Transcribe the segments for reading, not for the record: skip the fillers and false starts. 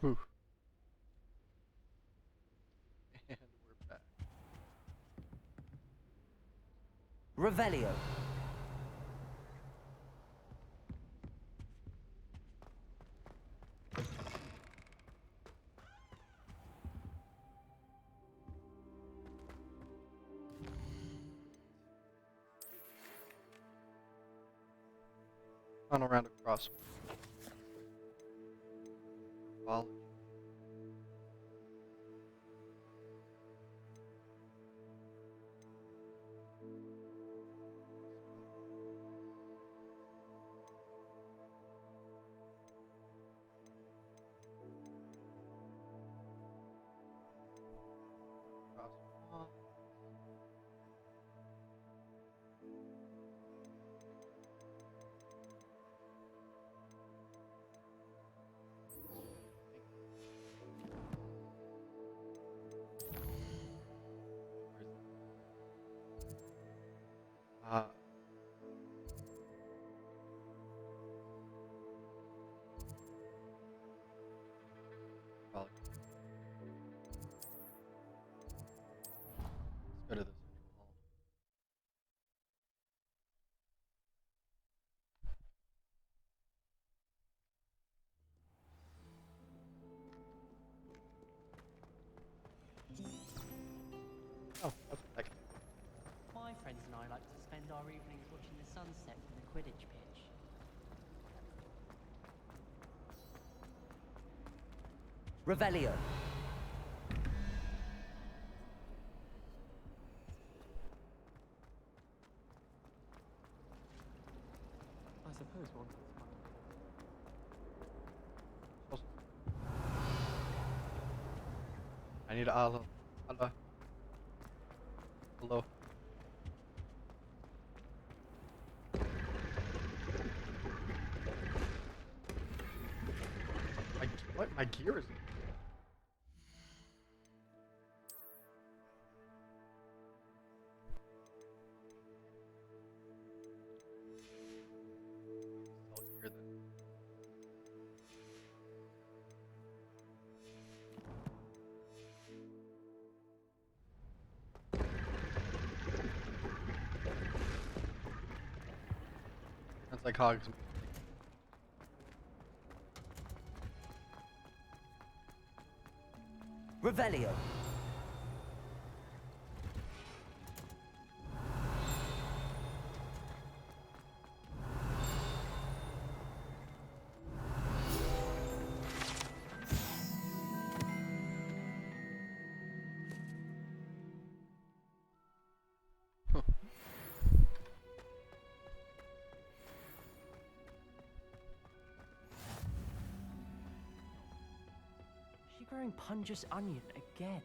Whew. And we're back. Revelio. On around across. Follow. Across one. Uh, Probably. Let's go to this wall. Oh, that's what that. My friends and I like to spend our evenings watching the sunset from the Quidditch pitch. Revelio. I suppose once it's I need a hello. Hello. Hello. What? My gear is. Still here then. That's like Hogs. Revelio. Is she growing Punjus onion again?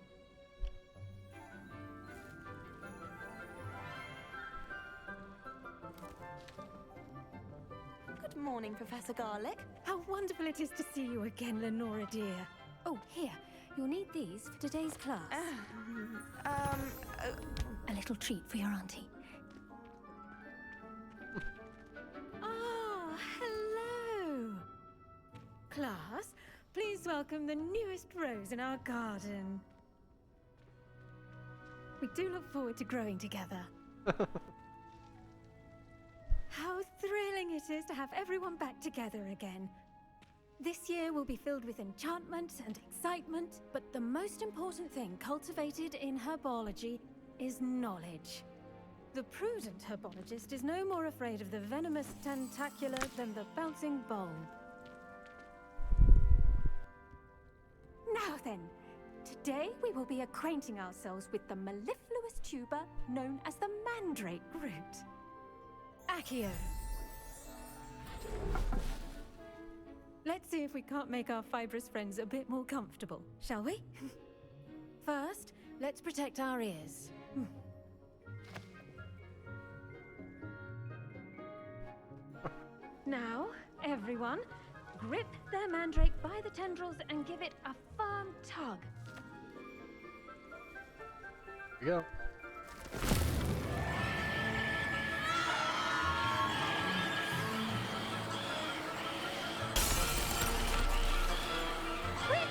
Good morning, Professor Garlick. How wonderful it is to see you again, Lenora dear. Oh, here. You'll need these for today's class. A little treat for your auntie. Ah, hello. Class, please welcome the newest rose in our garden. We do look forward to growing together. How thrilling it is to have everyone back together again. This year will be filled with enchantment and excitement, but the most important thing cultivated in herbology is knowledge. The prudent herbologist is no more afraid of the venomous tentacula than the bouncing bulb. Now then, today we will be acquainting ourselves with the mellifluous tuber known as the mandrake root. Accio. Let's see if we can't make our fibrous friends a bit more comfortable, shall we? First, let's protect our ears. Now, everyone, grip their mandrake by the tendrils and give it a firm tug. Here we go. Sweet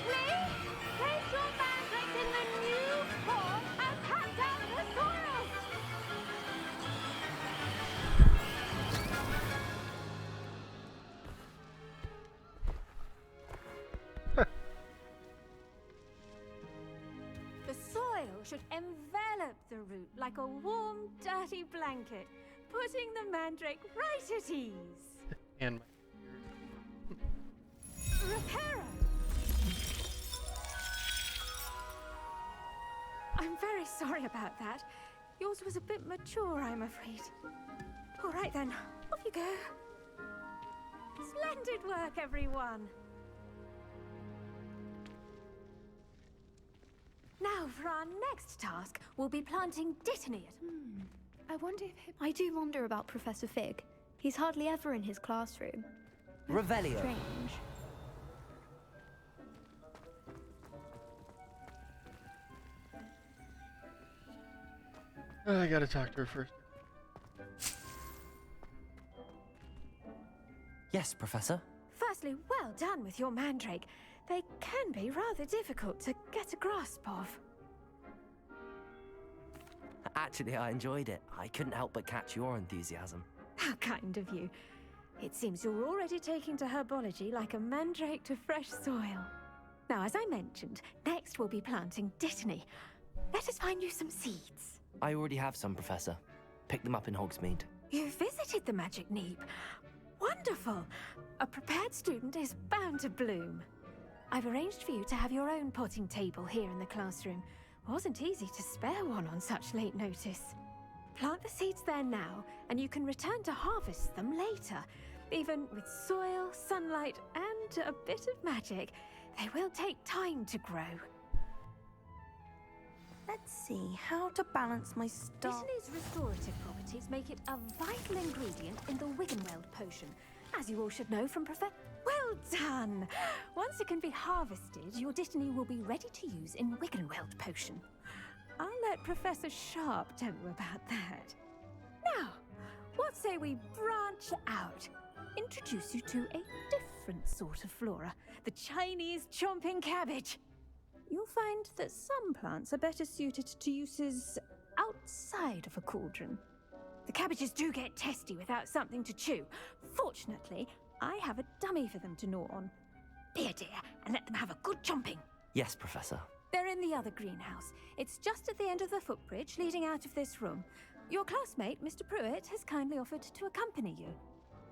like a warm, dirty blanket, putting the mandrake right at ease. And Reparo! I'm very sorry about that. Yours was a bit mature, I'm afraid. All right then, off you go. Splendid work, everyone. Now, for our next task, we'll be planting Dittany at... I do wonder about Professor Fig. He's hardly ever in his classroom. Revelio. Strange. I gotta talk to her first. Yes, Professor. Firstly, well done with your mandrake. They can be rather difficult to get a grasp of. Actually, I enjoyed it. I couldn't help but catch your enthusiasm. How kind of you. It seems you're already taking to herbology like a mandrake to fresh soil. Now, as I mentioned, next we'll be planting Dittany. Let us find you some seeds. I already have some, Professor. Pick them up in Hogsmeade. You visited the Magic Neep. Wonderful! A prepared student is bound to bloom. I've arranged for you to have your own potting table here in the classroom. Wasn't easy to spare one on such late notice. Plant the seeds there now, and you can return to harvest them later. Even with soil, sunlight, and a bit of magic, they will take time to grow. Let's see how to balance my stuff. Dittany's restorative properties make it a vital ingredient in the Wiggenweld potion, as you all should know from Well done! Once it can be harvested, your Dittany will be ready to use in Wiggenweld potion. I'll let Professor Sharp tell you about that. Now, what say we branch out? Introduce you to a different sort of flora, the Chinese chomping cabbage. You'll find that some plants are better suited to uses outside of a cauldron. The cabbages do get testy without something to chew. Fortunately, I have a dummy for them to gnaw on. Be a dear and let them have a good chomping. Yes, Professor. They're in the other greenhouse. It's just at the end of the footbridge leading out of this room. Your classmate, Mr. Pruitt, has kindly offered to accompany you.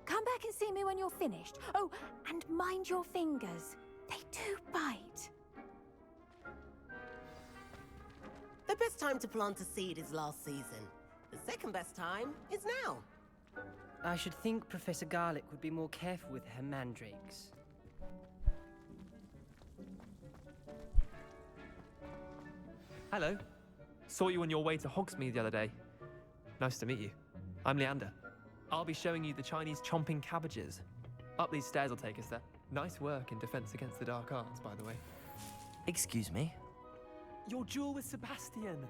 Come back and see me when you're finished. Oh, and mind your fingers. They do bite. The best time to plant a seed is last season. The second best time is now. I should think Professor Garlick would be more careful with her mandrakes. Hello. Saw you on your way to Hogsmeade the other day. Nice to meet you. I'm Leander. I'll be showing you the Chinese chomping cabbages. Up these stairs will take us there. Nice work in defense against the dark arts, by the way. Excuse me? Your duel with Sebastian.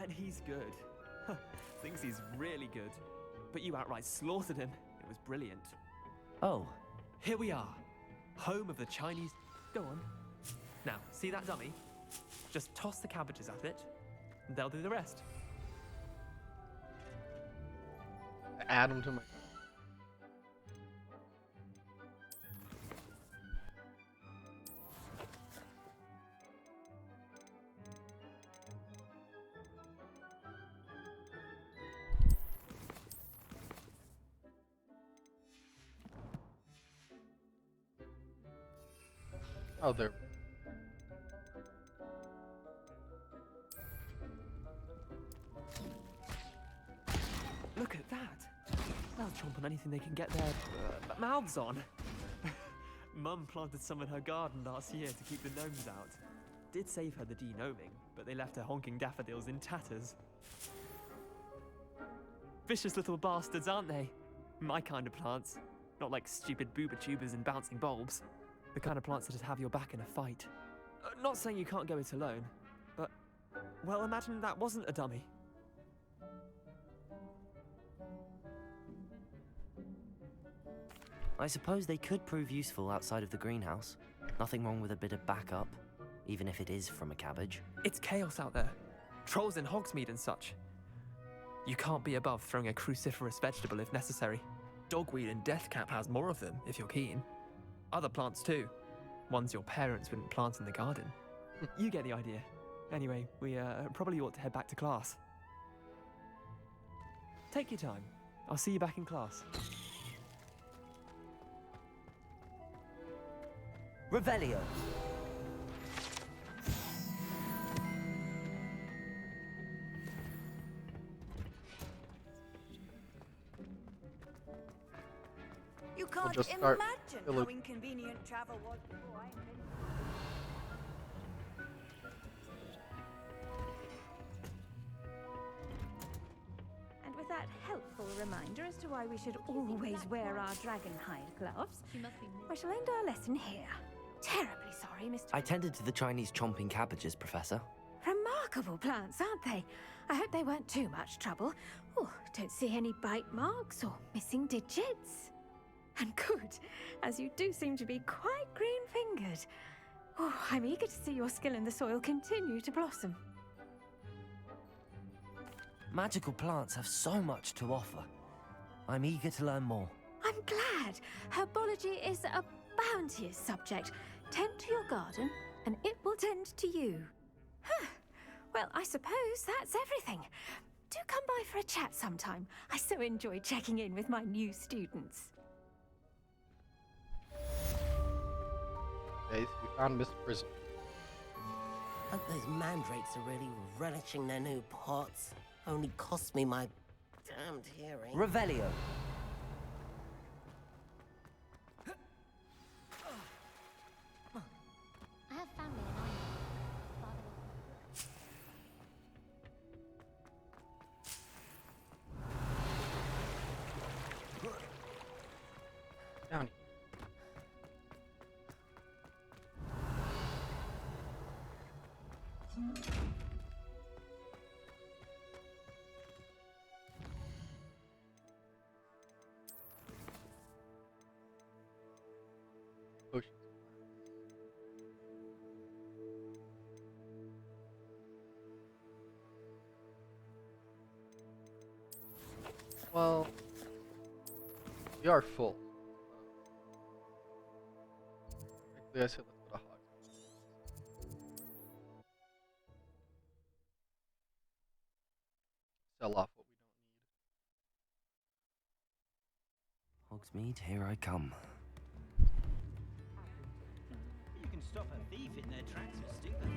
And he's good. Thinks he's really good. But you outright slaughtered him. It was brilliant. Oh. Here we are. Home of the Chinese... Go on. Now, see that dummy? Just toss the cabbages at it, and they'll do the rest. Add them to my... Oh, there. Look at that. They'll chomp on anything they can get their mouths on. Mum planted some in her garden last year to keep the gnomes out. Did save her the de-gnoming, but they left her honking daffodils in tatters. Vicious little bastards, aren't they? My kind of plants. Not like stupid booba tubers and bouncing bulbs. The kind of plants that just have your back in a fight. Not saying you can't go it alone, but... Well, imagine that wasn't a dummy. I suppose they could prove useful outside of the greenhouse. Nothing wrong with a bit of backup, even if it is from a cabbage. It's chaos out there. Trolls in Hogsmeade and such. You can't be above throwing a cruciferous vegetable if necessary. Dogweed and deathcap has more of them, if you're keen. Other plants too. Ones your parents wouldn't plant in the garden. You get the idea. Anyway, we probably ought to head back to class. Take your time. I'll see you back in class. Revelio. You can't just start imagine filling- how inconvenient travel was before I invented. And with that helpful reminder as to why we should always wear our dragonhide gloves, I shall end our lesson here. Terribly sorry, Mr. I tended to the Chinese chomping cabbages, Professor. Remarkable plants, aren't they? I hope they weren't too much trouble. Oh, don't see any bite marks or missing digits. And good, as you do seem to be quite green-fingered. Oh, I'm eager to see your skill in the soil continue to blossom. Magical plants have so much to offer. I'm eager to learn more. I'm glad. Herbology is a bounteous subject. Tend to your garden, and it will tend to you. Huh. Well, I suppose that's everything. Do come by for a chat sometime. I so enjoy checking in with my new students. Guys, we found Miss Prison. Hope those mandrakes are really relishing their new pots. Only cost me my damned hearing. Revelio. I have family in Ireland. Down here. Potions. Well, we are full. Actually, I said let's go to Hogwarts. Sell off what we don't need. Hogsmeade, here I come. You can stop a thief in their tracks and stupefy.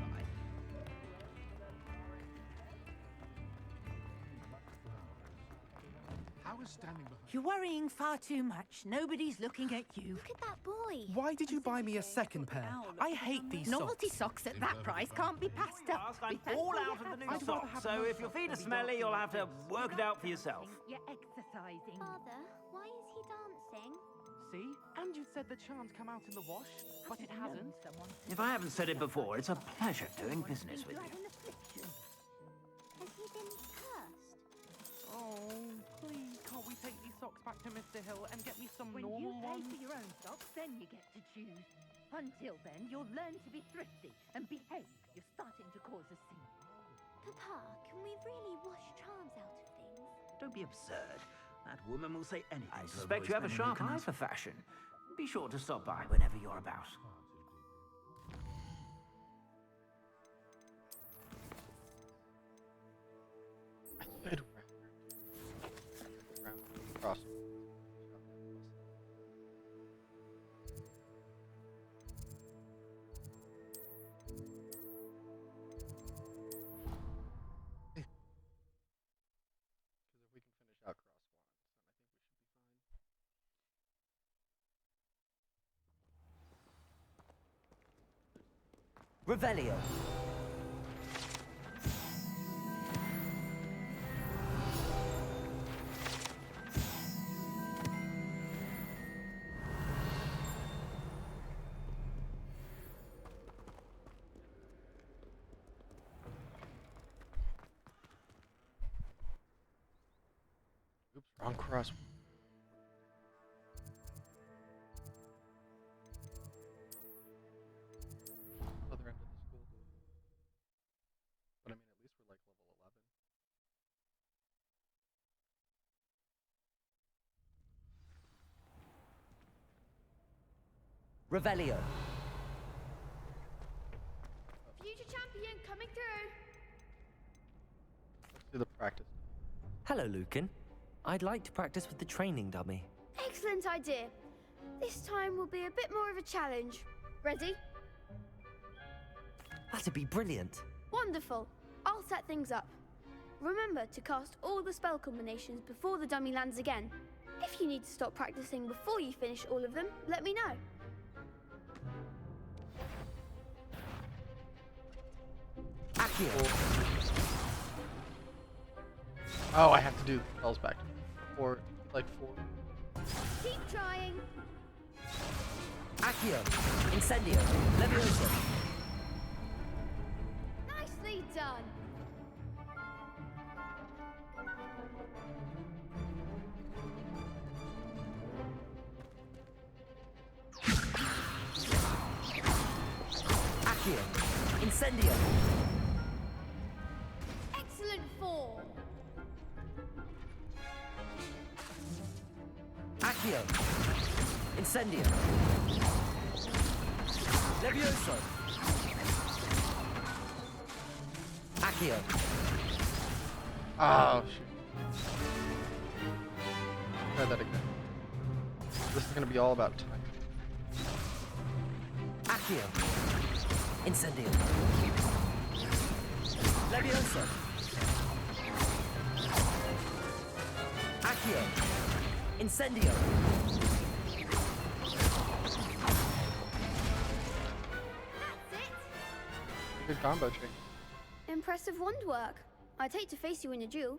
How is standing behind? You're worrying far too much. Nobody's looking at you. Look at that boy. Why did you buy me a second pair? I hate these Novelty socks. socks at that price can't be passed up. I'm all out of the new socks, so if your feet are smelly, you'll have to work it out for yourself. You're exercising. Father, why is he dancing? See? And you said the charm's come out in the wash, but it hasn't. If I haven't said it before, it's a pleasure doing business with you. Has he been cursed? Oh, please, can't we take these socks back to Mr. Hill and get me some When you normal pay ones? for your own socks, then you get to choose. Until then, you'll learn to be thrifty and behave. You're starting to cause a scene. Papa, can we really wash charms out of things? Don't be absurd. That woman will say anything. I suspect you have a sharp eye for fashion. Be sure to stop by whenever you're about. I said round across. Because if we can finish out cross wands, then I think we should be fine. Revelio. Oops, wrong cross. Other end of the school. But I mean, at least we're like level 11. Revelio. Future champion coming through. Let's do the practice. Hello, Lucan. I'd like to practice with the training dummy. Excellent idea. This time will be a bit more of a challenge. Ready? That'd be brilliant. Wonderful. I'll set things up. Remember to cast all the spell combinations before the dummy lands again. If you need to stop practicing before you finish all of them, let me know. Accio. Oh, I have to do the spells back. Or like 4. Keep trying. Accio. Incendio. Levioso. Nicely done. Accio. Incendio. Excellent form. Accio. Incendio. Levioso. Accio. Oh, shoot. Try that again. This is gonna be all about time. Accio. Incendio. Levioso. Accio. Incendio. Good combo trick. Impressive wand work. I'd hate to face you in a duel.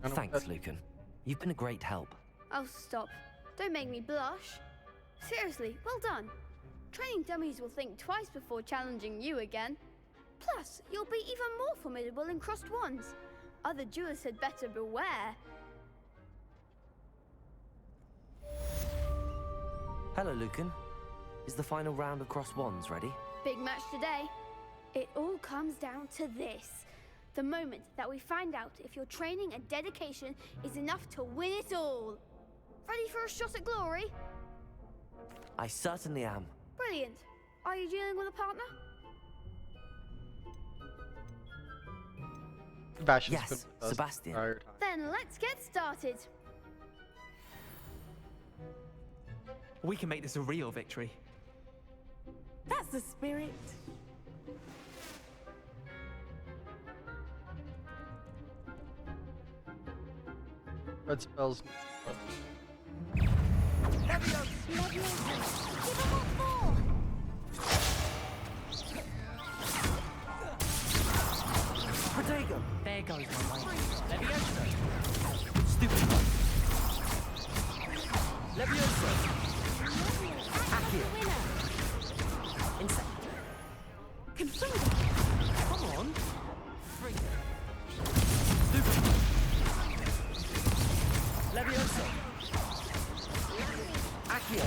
Thanks, Lucan. You've been a great help. Oh, stop. Don't make me blush. Seriously, well done. Training dummies will think twice before challenging you again. Plus, you'll be even more formidable in crossed wands. Other duelists had better beware. Hello, Lucan. Is the final round of cross wands ready? Big match today. It all comes down to this. The moment that we find out if your training and dedication is enough to win it all. Ready for a shot at glory? I certainly am. Brilliant. Are you dealing with a partner? Sebastian's Yes, been with us Sebastian. the entire time. Then let's get started. We can make this a real victory. That's the spirit. Red spells. Protego. There goes my way. Levioso. Stupid. Levioso. Accio. Incendio. Come on. Stupid. Levioso. Accio.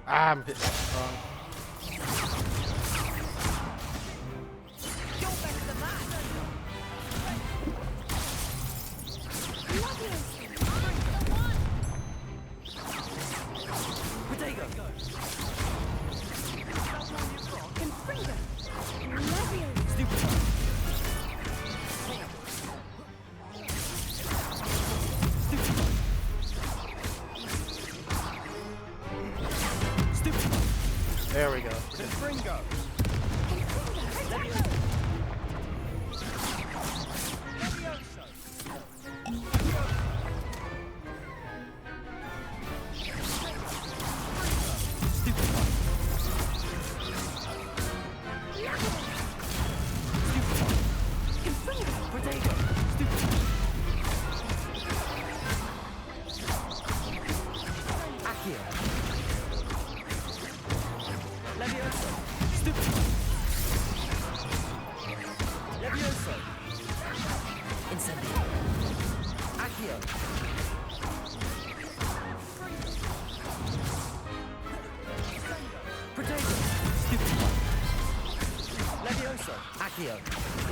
Ah, I'm hitting it wrong. There we go. Confringo.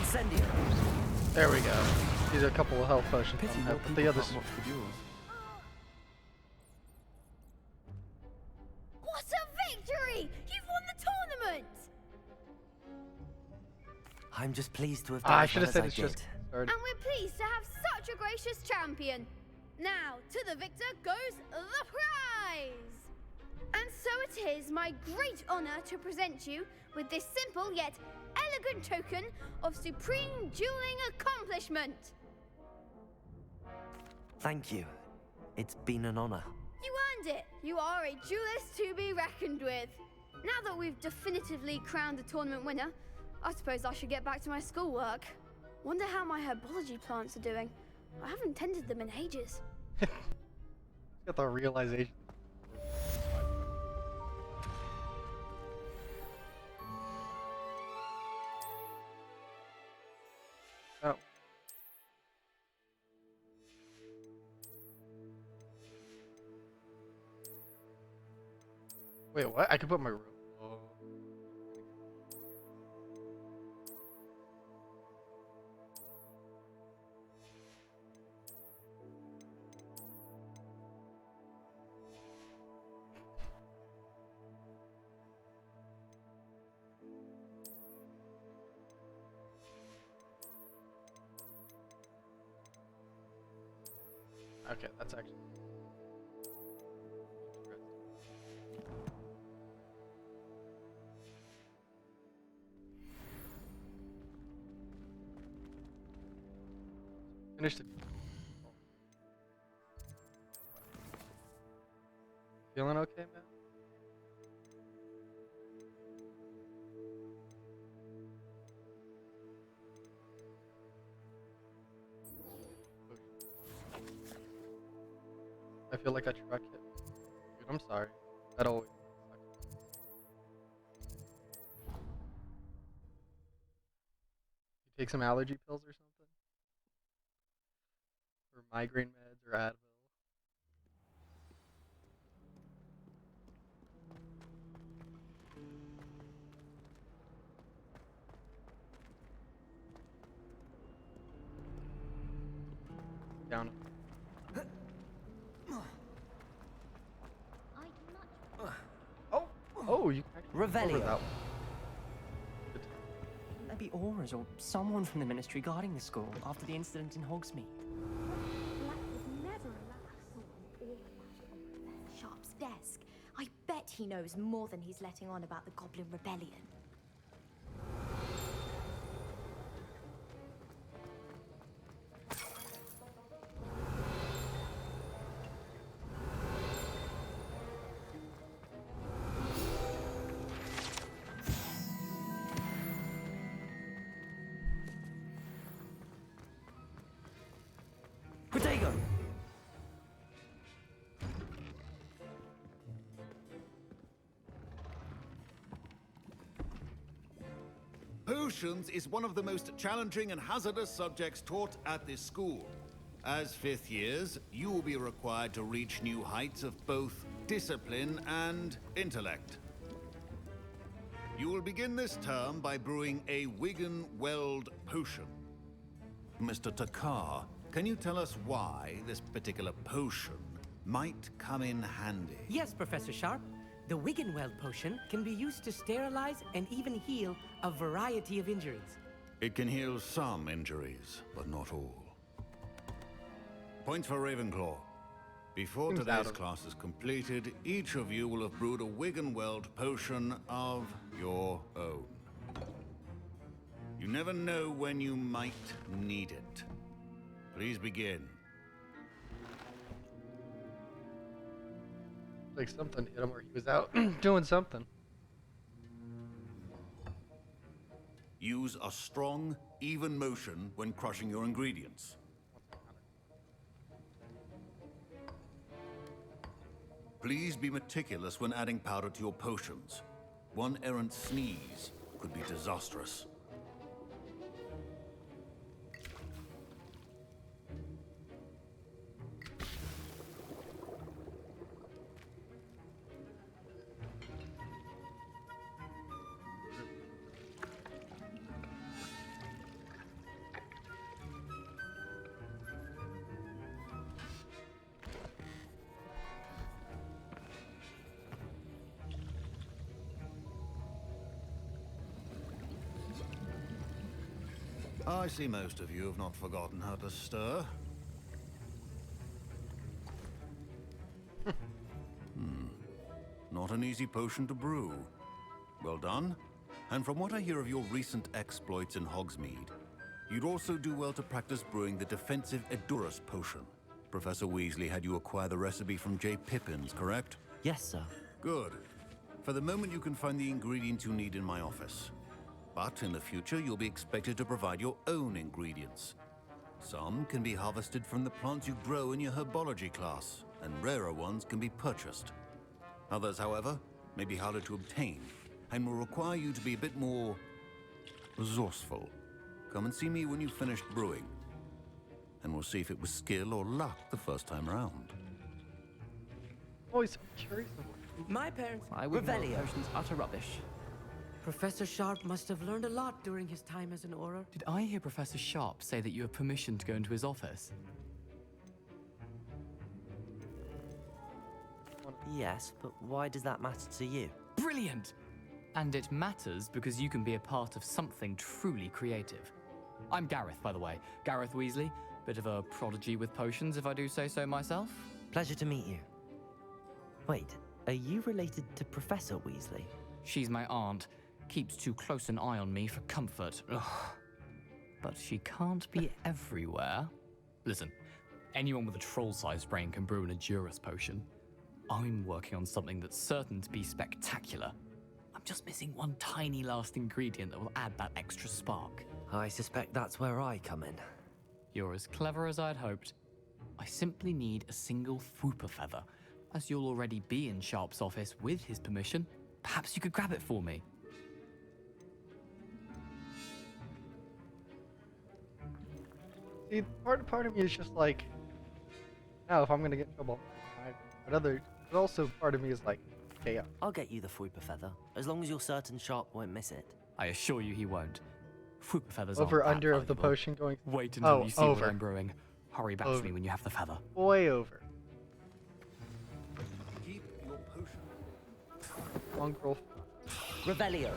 Incendio. There we go. These are a couple of health potions. Pity on more that, but people the others. can't watch the duels. What a victory! You've won the tournament! I'm just pleased to have done I as should well have as said I it's did. just started. And we're pleased to have such a gracious champion. Now, to the victor goes the prize! And so it is my great honor to present you with this simple yet elegant token of supreme dueling accomplishment. Thank you. It's been an honor. You earned it. You are a duelist to be reckoned with. Now that we've definitively crowned the tournament winner, I suppose I should get back to my schoolwork. Wonder how my herbology plants are doing. I haven't tended them in ages. Got the realization. Oh. Wait, what? I could put my room. Oh. Okay, that's actually finished it. Feeling okay, man? I feel like a truck hit me. Dude, I'm sorry. That always sucks. You take some allergy pills or something? Or migraine meds or Advil? Down. Oh, you can actually cover Revelio. that one. Maybe Aura's or someone from the ministry guarding the school after the incident in Hogsmeade. Black would never allow someone all Sharp's desk. I bet he knows more than he's letting on about the Goblin Rebellion. Protego! Potions is one of the most challenging and hazardous subjects taught at this school. As fifth years, you will be required to reach new heights of both discipline and intellect. You will begin this term by brewing a Wigan Weld potion. Mr. Takar, can you tell us why this particular potion might come in handy? Yes, Professor Sharp. The Wiggenweld potion can be used to sterilize and even heal a variety of injuries. It can heal some injuries, but not all. Points for Ravenclaw. Before Seems today's out of- class is completed, each of you will have brewed a Wiggenweld potion of your own. You never know when you might need it. Please begin. Like something hit him or he was out doing something. Use a strong, even motion when crushing your ingredients. Please be meticulous when adding powder to your potions. One errant sneeze could be disastrous. I see most of you have not forgotten how to stir. Not an easy potion to brew. Well done. And from what I hear of your recent exploits in Hogsmeade, you'd also do well to practice brewing the defensive Edurus potion. Professor Weasley had you acquire the recipe from J. Pippin's, correct? Yes, sir. Good. For the moment, you can find the ingredients you need in my office. But in the future, you'll be expected to provide your own ingredients. Some can be harvested from the plants you grow in your herbology class, and rarer ones can be purchased. Others, however, may be harder to obtain, and will require you to be a bit more resourceful. Come and see me when you've finished brewing, and we'll see if it was skill or luck the first time around. Always curious. My parents, I would Revelio. potions utter rubbish. Professor Sharp must have learned a lot during his time as an Auror. Did I hear Professor Sharp say that you have permission to go into his office? Yes, but why does that matter to you? Brilliant! And it matters because you can be a part of something truly creative. I'm Gareth, by the way. Gareth Weasley. Bit of a prodigy with potions, if I do say so myself. Pleasure to meet you. Wait, are you related to Professor Weasley? She's my aunt. Keeps too close an eye on me for comfort. Ugh. But she can't be everywhere. Listen, anyone with a troll-sized brain can brew an Edurus potion. I'm working on something that's certain to be spectacular. I'm just missing one tiny last ingredient that will add that extra spark. I suspect that's where I come in. You're as clever as I'd hoped. I simply need a single Fwooper feather. As you'll already be in Sharp's office with his permission, perhaps you could grab it for me. See, part of me is just like, now if I'm gonna get in trouble, but also part of me is like, okay, I'll get you the Fwooper feather, as long as you're certain Sharp won't miss it. I assure you he won't. Fwooper feathers over aren't under that of the valuable. potion going. Wait until Oh, you see over. what I'm brewing. Hurry back to me when you have the feather. Way over. Keep your potion. Mongrel. Revelio.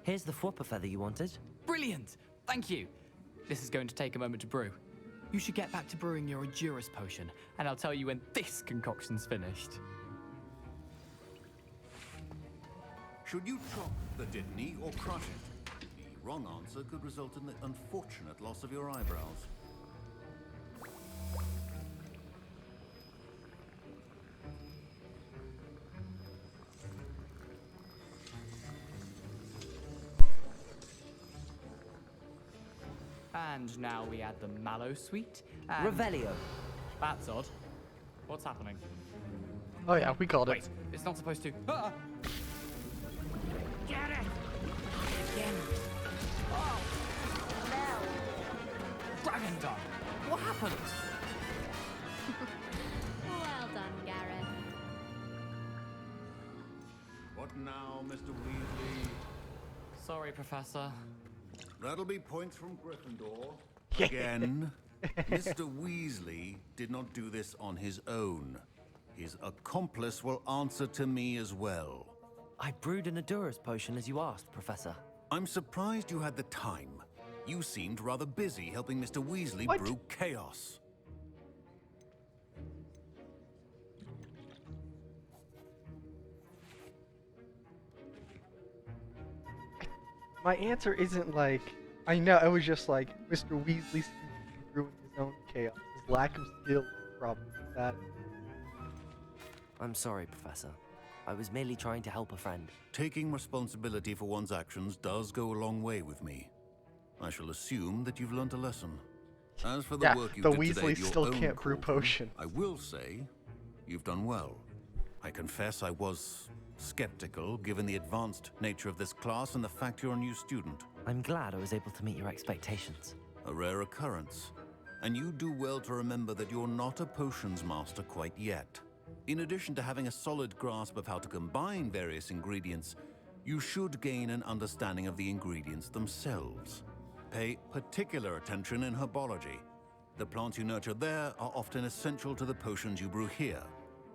Here's the Fwooper feather you wanted. Brilliant! Thank you! This is going to take a moment to brew. You should get back to brewing your Edurus potion, and I'll tell you when this concoction's finished. Should you chop the Dittany or crush it? The wrong answer could result in the unfortunate loss of your eyebrows. And now we add the mallow sweet and... Revelio. That's odd. What's happening? Oh yeah, we called Wait, it. it's not supposed to... Ah! Get it! Again. Oh! Dragon Dung! What happened? Well done, Gareth. What now, Mr. Weasley? Sorry, Professor. That'll be points from Gryffindor. Again. Mr. Weasley did not do this on his own. His accomplice will answer to me as well. I brewed an Edurus potion as you asked, Professor. I'm surprised you had the time. You seemed rather busy helping Mr. Weasley brew chaos. My answer isn't like, I know, it was just like, Mr. Weasley seems to be brewing his own chaos. His lack of skill is the problem with that. I'm sorry, Professor. I was merely trying to help a friend. Taking responsibility for one's actions does go a long way with me. I shall assume that you've learnt a lesson. As for the Yeah, work you the did today Weasleys at your still own can't brew cauldron, potion. I will say, you've done well. I confess I was skeptical, given the advanced nature of this class and the fact you're a new student. I'm glad I was able to meet your expectations. A rare occurrence. And you do well to remember that you're not a potions master quite yet. In addition to having a solid grasp of how to combine various ingredients, you should gain an understanding of the ingredients themselves. Pay particular attention in herbology. The plants you nurture there are often essential to the potions you brew here.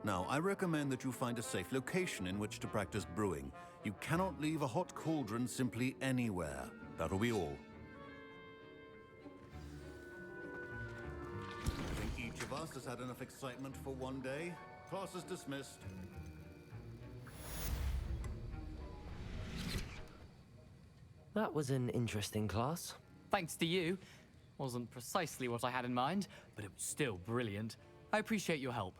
Now, I recommend that you find a safe location in which to practice brewing. You cannot leave a hot cauldron simply anywhere. That'll be all. I think each of us has had enough excitement for one day. Class is dismissed. That was an interesting class. Thanks to you. Wasn't precisely what I had in mind, but it was still brilliant. I appreciate your help.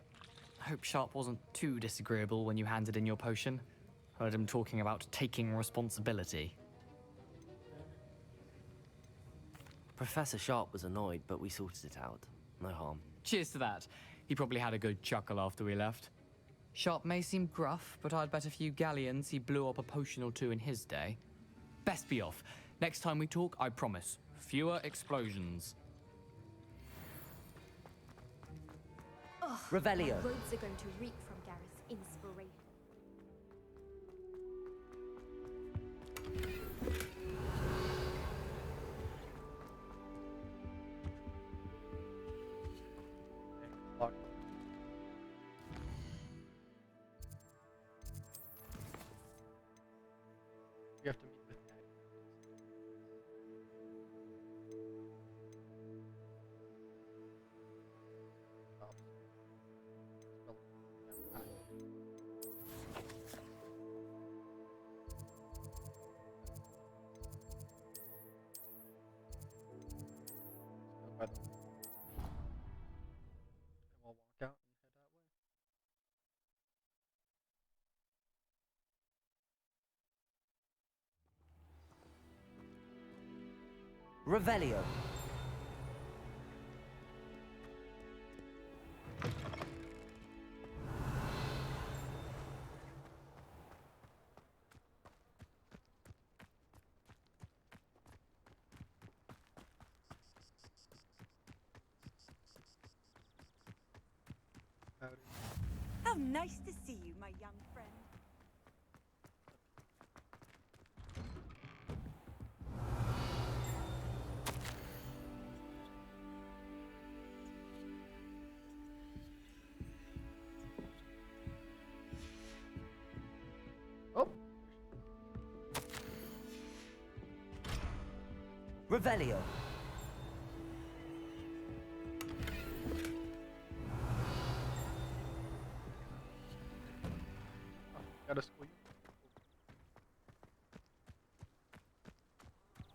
I hope Sharp wasn't too disagreeable when you handed in your potion. Heard him talking about taking responsibility. Professor Sharp was annoyed, but we sorted it out. No harm. Cheers to that. He probably had a good chuckle after we left. Sharp may seem gruff, but I'd bet a few galleons he blew up a potion or two in his day. Best be off. Next time we talk, I promise. Fewer explosions. Ugh, Revelio. my robes are going to reek from Gareth's inspiration. You have to meet with Natty. And we'll walk out and head that way. Revelio. How nice to see you, my young friend. Oh. Revelio. Gotta squeeze.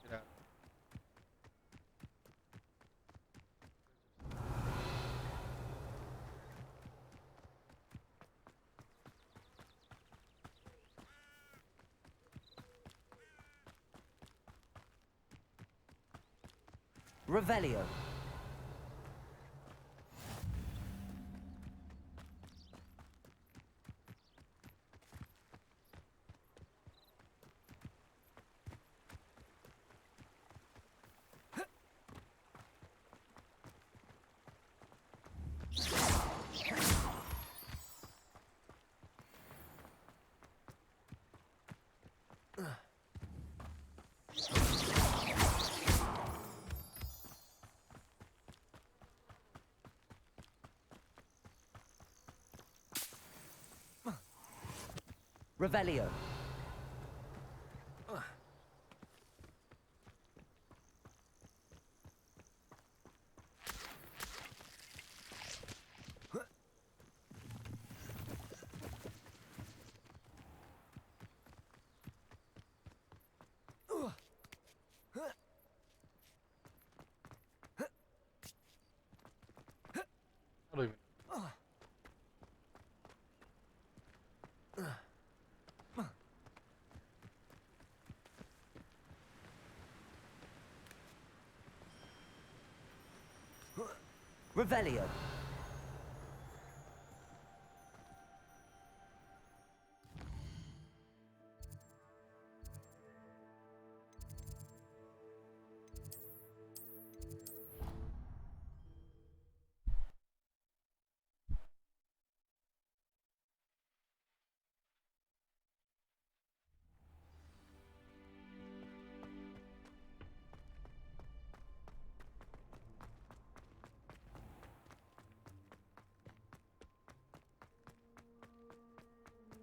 Get out. Revelio. Revelio. I don't even. Revelio.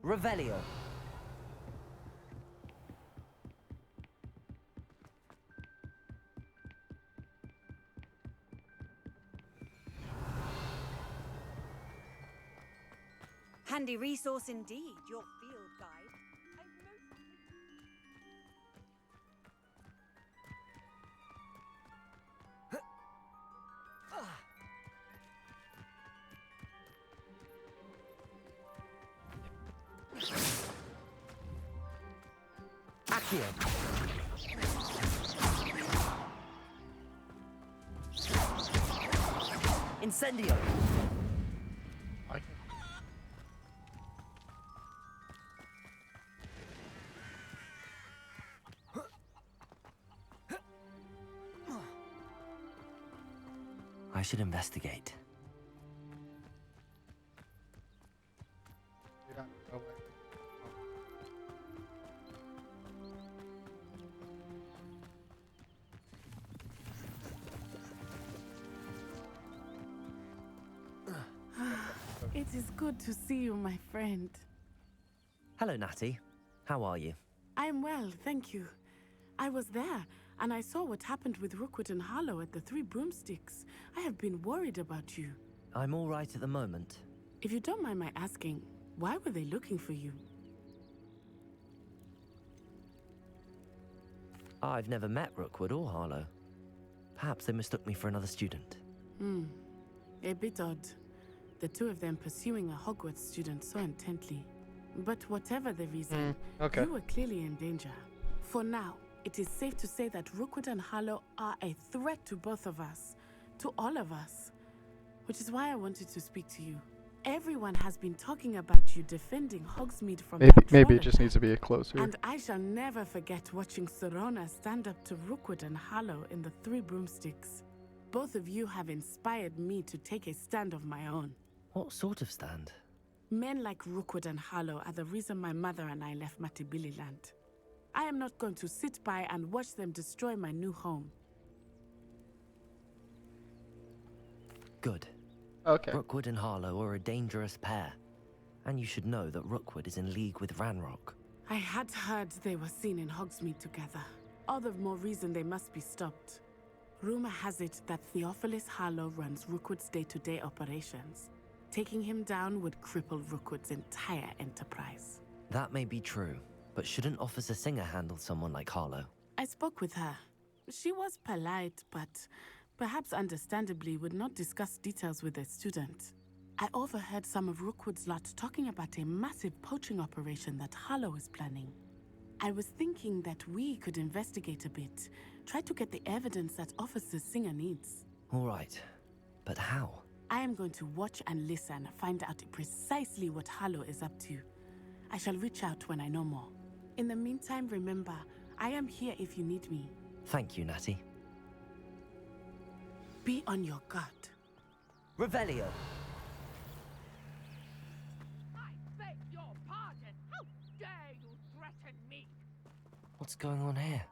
Revelio. Handy resource indeed, your field guide. Accio. Incendio. I should investigate. It is good to see you, my friend. Hello, Natty. How are you? I'm well, thank you. I was there, and I saw what happened with Rookwood and Harlow at the Three Broomsticks. I have been worried about you. I'm all right at the moment. If you don't mind my asking, why were they looking for you? I've never met Rookwood or Harlow. Perhaps they mistook me for another student. A bit odd. The two of them pursuing a Hogwarts student so intently. But whatever the reason, you were clearly in danger. For now, it is safe to say that Rookwood and Harlow are a threat to both of us. To all of us. Which is why I wanted to speak to you. Everyone has been talking about you defending Hogsmeade from Maybe it just needs to be a closer. And I shall never forget watching Serona stand up to Rookwood and Harlow in the Three Broomsticks. Both of you have inspired me to take a stand of my own. What sort of stand? Men like Rookwood and Harlow are the reason my mother and I left Matibili-land. I am not going to sit by and watch them destroy my new home. Good. Okay. Rookwood and Harlow are a dangerous pair. And you should know that Rookwood is in league with Ranrock. I had heard they were seen in Hogsmeade together. All the more reason they must be stopped. Rumor has it that Theophilus Harlow runs Rookwood's day-to-day operations. Taking him down would cripple Rookwood's entire enterprise. That may be true, but shouldn't Officer Singer handle someone like Harlow? I spoke with her. She was polite, but perhaps understandably would not discuss details with a student. I overheard some of Rookwood's lot talking about a massive poaching operation that Harlow is planning. I was thinking that we could investigate a bit, try to get the evidence that Officer Singer needs. All right, but how? I am going to watch and listen, find out precisely what Harlow is up to. I shall reach out when I know more. In the meantime, remember, I am here if you need me. Thank you, Natty. Be on your guard. Revelio. I beg your pardon. How dare you threaten me? What's going on here?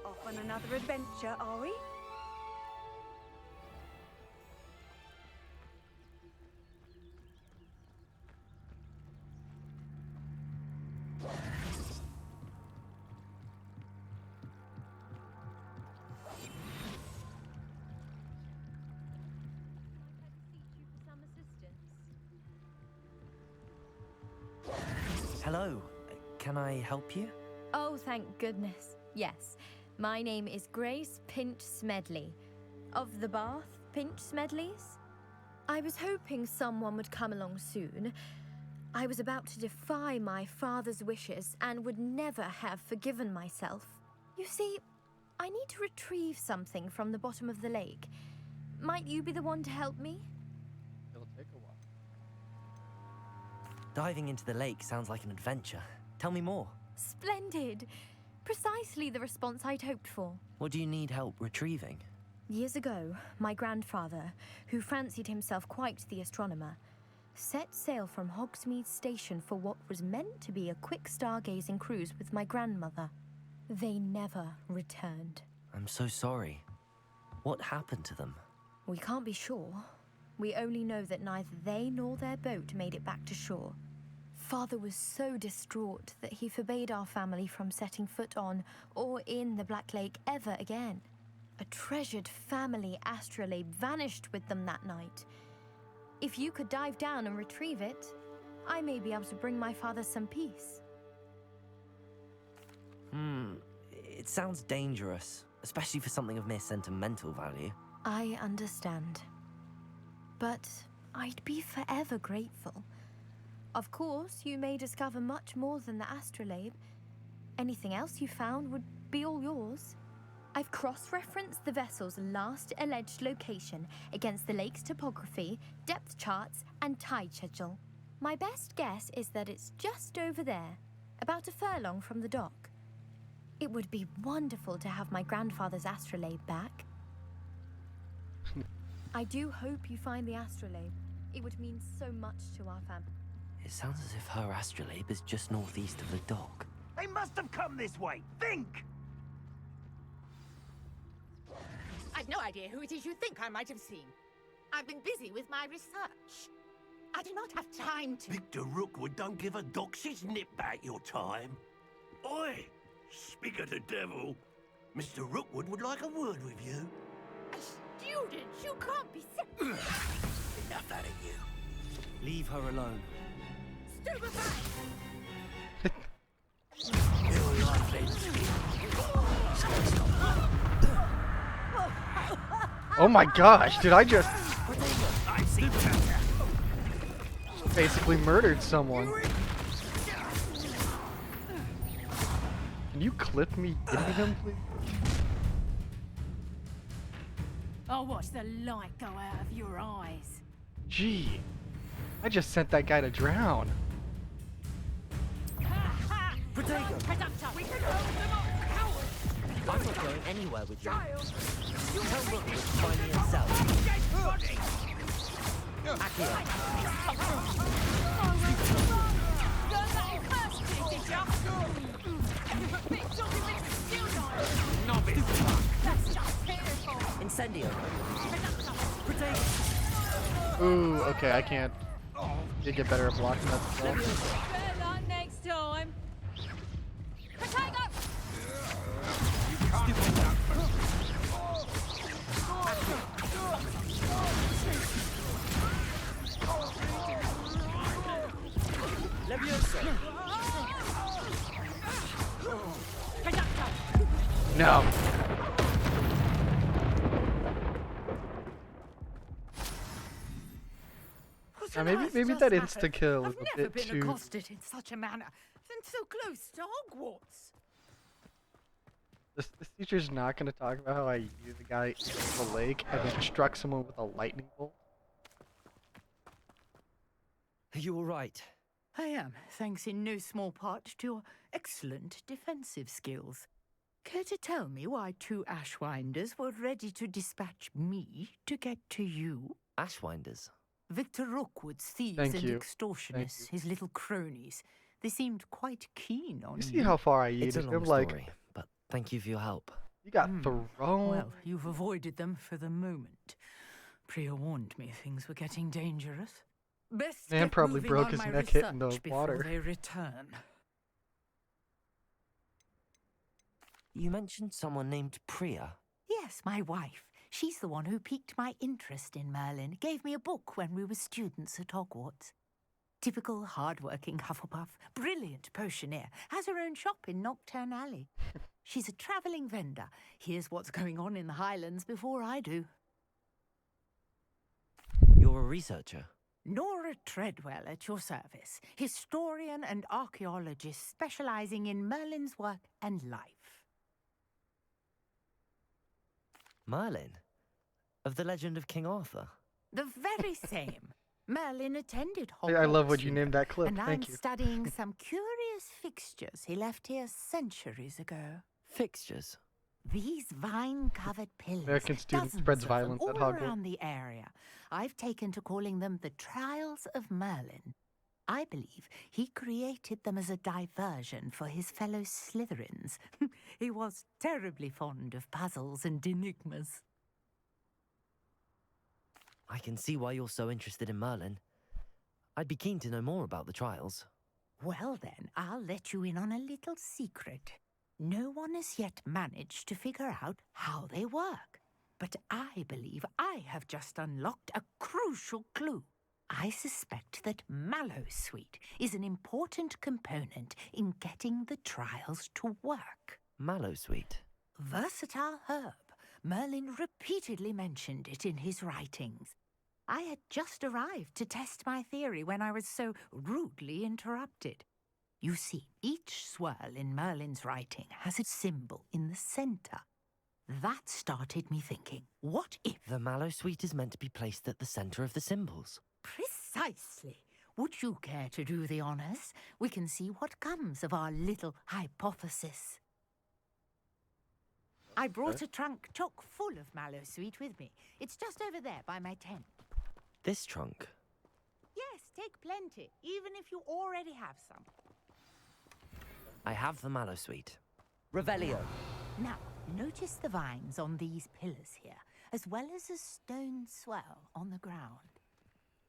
Off on another adventure, are we? Hello. Can I help you? Oh, thank goodness. Yes. My name is Grace Pinch Smedley. Of the Bath Pinch Smedleys? I was hoping someone would come along soon. I was about to defy my father's wishes and would never have forgiven myself. You see, I need to retrieve something from the bottom of the lake. Might you be the one to help me? It'll take a while. Diving into the lake sounds like an adventure. Tell me more. Splendid! Precisely the response I'd hoped for. What do you need help retrieving? Years ago, my grandfather, who fancied himself quite the astronomer, set sail from Hogsmeade Station for what was meant to be a quick stargazing cruise with my grandmother. They never returned. I'm so sorry. What happened to them? We can't be sure. We only know that neither they nor their boat made it back to shore. Father was so distraught that he forbade our family from setting foot on or in the Black Lake ever again. A treasured family astrolabe vanished with them that night. If you could dive down and retrieve it, I may be able to bring my father some peace. It sounds dangerous, especially for something of mere sentimental value. I understand. But I'd be forever grateful. Of course, you may discover much more than the astrolabe. Anything else you found would be all yours. I've cross-referenced the vessel's last alleged location against the lake's topography, depth charts, and tide schedule. My best guess is that it's just over there, about a furlong from the dock. It would be wonderful to have my grandfather's astrolabe back. I do hope you find the astrolabe. It would mean so much to our family. It sounds as if her astrolabe is just northeast of the dock. They must have come this way. Think! I've no idea who it is you think I might have seen. I've been busy with my research. I do not have time to... Victor Rookwood don't give a doxy's nip back your time. Oi! Speak of the devil, Mr. Rookwood would like a word with you. A student? You can't be... Enough out of you. Leave her alone. Your life ends Oh my gosh, did I just basically murdered someone? Can you clip me hitting him, please? I'll watch the light go out of your eyes. Gee, I just sent that guy to drown. I'm not going anywhere with you. Tell Rookwood to find me himself. Incendio. Ooh, okay, I can't. Did get better at blocking that spell. Better luck next time. Potato! No. Maybe that insta kill is I've a never bit been too. accosted in such a manner, and so close to Hogwarts. This teacher's not gonna talk about how I used the guy in the lake and then struck someone with a lightning bolt. Are you alright? I am, thanks in no small part to your excellent defensive skills. Care to tell me why two Ashwinders were ready to dispatch me to get to you? Ashwinders? Victor Rookwood's thieves Thank and you. extortionists, his little cronies. They seemed quite keen on You see you. how far I It's a yeeted long him? Like, story, but thank you for your help. you got thrown. Well, you've avoided them for the moment. Priya warned me things were getting dangerous. Best Man get probably moving broke on his my neck hitting the research before water. they return. You mentioned someone named Priya. Yes, my wife. She's the one who piqued my interest in Merlin. Gave me a book when we were students at Hogwarts. Typical hard-working Hufflepuff, brilliant potioneer, has her own shop in Knockturn Alley. She's a travelling vendor. Hears what's going on in the Highlands before I do. You're a researcher. Nora Treadwell at your service, historian and archaeologist specialising in Merlin's work and life. Merlin? Of the legend of King Arthur? The very same. Merlin attended Hogwarts. I love what you named that clip. And I'm Thank you. studying some curious fixtures he left here centuries ago. Fixtures? These vine-covered pillars, American student dozens spreads of them violence at all Hogwarts. around the area. I've taken to calling them the Trials of Merlin. I believe he created them as a diversion for his fellow Slytherins. He was terribly fond of puzzles and enigmas. I can see why you're so interested in Merlin. I'd be keen to know more about the trials. Well then, I'll let you in on a little secret. No one has yet managed to figure out how they work. But I believe I have just unlocked a crucial clue. I suspect that Mallowsweet is an important component in getting the trials to work. Mallowsweet? Versatile herb. Merlin repeatedly mentioned it in his writings. I had just arrived to test my theory when I was so rudely interrupted. You see, each swirl in Merlin's writing has a symbol in the center. That started me thinking, what if... The Mallowsweet is meant to be placed at the center of the symbols. Precisely. Would you care to do the honors? We can see what comes of our little hypothesis. I brought a trunk chock full of Mallowsweet with me. It's just over there by my tent. This trunk? Yes, take plenty, even if you already have some. I have the Mallowsweet. Revelio. Now, notice the vines on these pillars here, as well as a stone swell on the ground.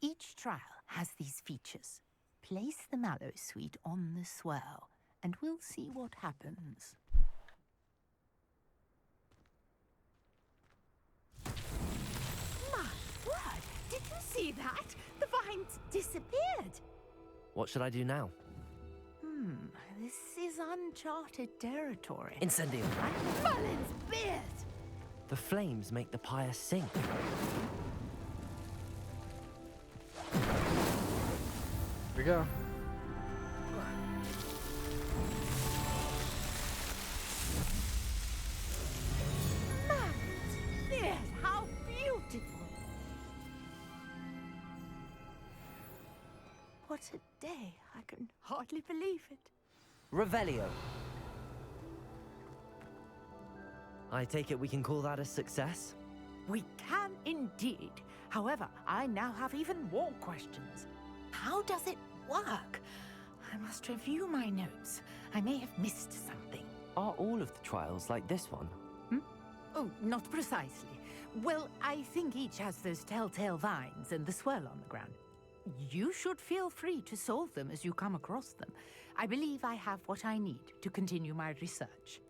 Each trial has these features. Place the Mallowsweet on the swell, and we'll see what happens. My word! Did you see that? The vines disappeared! What should I do now? This is uncharted territory. Incendio. Merlin's beard! The flames make the pyre sink. Here we go. Merlin's beard! How beautiful! What a day. I can hardly believe it. Revelio. I take it we can call that a success? We can indeed. However, I now have even more questions. How does it work? I must review my notes. I may have missed something. Are all of the trials like this one? Oh, not precisely. Well, I think each has those telltale vines and the swirl on the ground. You should feel free to solve them as you come across them. I believe I have what I need to continue my research.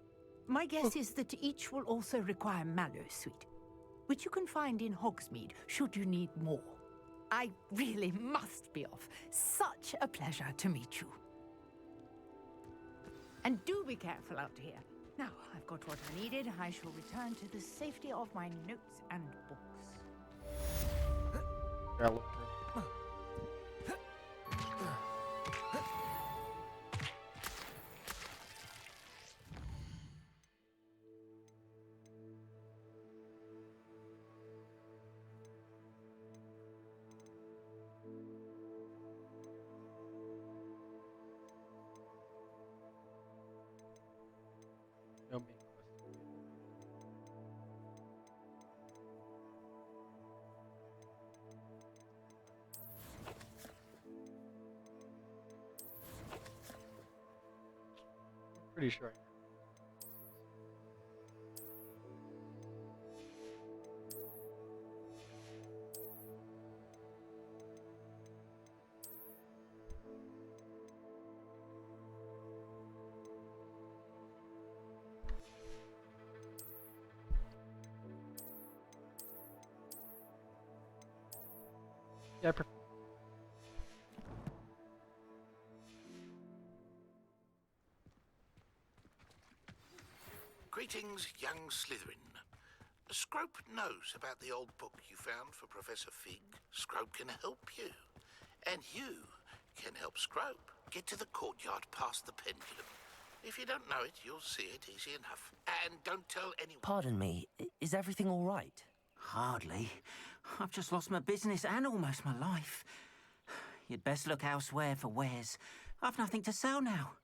My guess is that each will also require Mallowsweet, which you can find in Hogsmeade should you need more. I really must be off. Such a pleasure to meet you. And do be careful out here. Now, I've got what I needed. I shall return to the safety of my notes and books. Yeah, look. No main quest. I'm pretty sure. Yeah, Greetings, young Slytherin. Scrope knows about the old book you found for Professor Fig. Scrope can help you. And you can help Scrope get to the courtyard past the pendulum. If you don't know it, you'll see it easy enough. And don't tell anyone. Pardon me, is everything all right? Hardly. I've just lost my business and almost my life. You'd best look elsewhere for wares. I've nothing to sell now.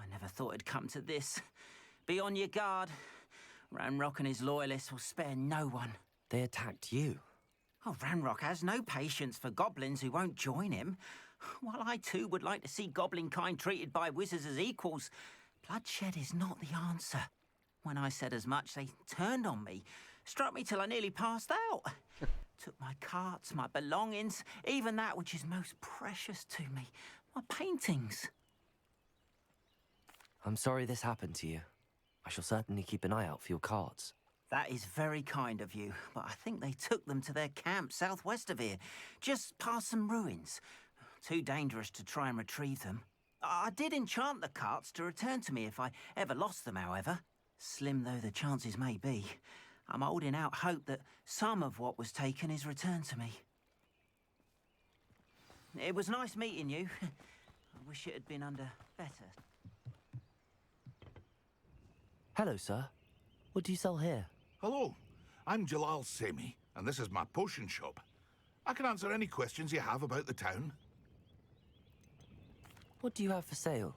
I never thought it'd come to this. Be on your guard. Ranrock and his loyalists will spare no one. They attacked you? Oh, Ranrock has no patience for goblins who won't join him. While I too would like to see goblin kind treated by wizards as equals, bloodshed is not the answer. When I said as much, they turned on me, struck me till I nearly passed out. Took my carts, my belongings, even that which is most precious to me, my paintings. I'm sorry this happened to you. I shall certainly keep an eye out for your carts. That is very kind of you, but I think they took them to their camp southwest of here, just past some ruins. Too dangerous to try and retrieve them. I did enchant the carts to return to me if I ever lost them, however. Slim though the chances may be, I'm holding out hope that some of what was taken is returned to me. It was nice meeting you. I wish it had been under better. Hello, sir. What do you sell here? Hello, I'm Jalal Semi, and this is my potion shop. I can answer any questions you have about the town. What do you have for sale?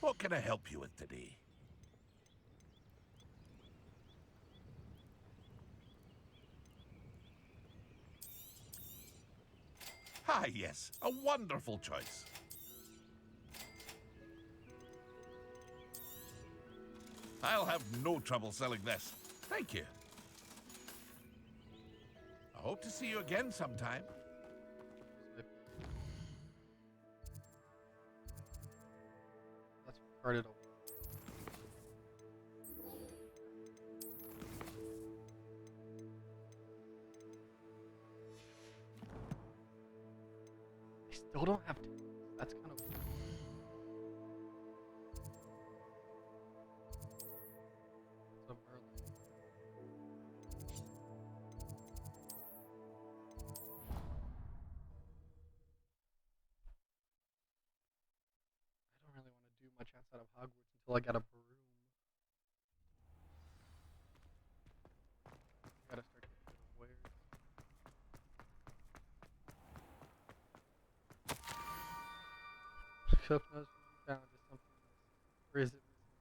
What can I help you with today? Ah, yes, a wonderful choice. I'll have no trouble selling this. Thank you. I hope to see you again sometime. Let's start it over. I still don't have to. That's kind of weird. So Merlin. I don't really want to do much outside of Hogwarts until I got a broom. I gotta start getting rid of wares. Cup knows what you found is something missing. Or is it missing?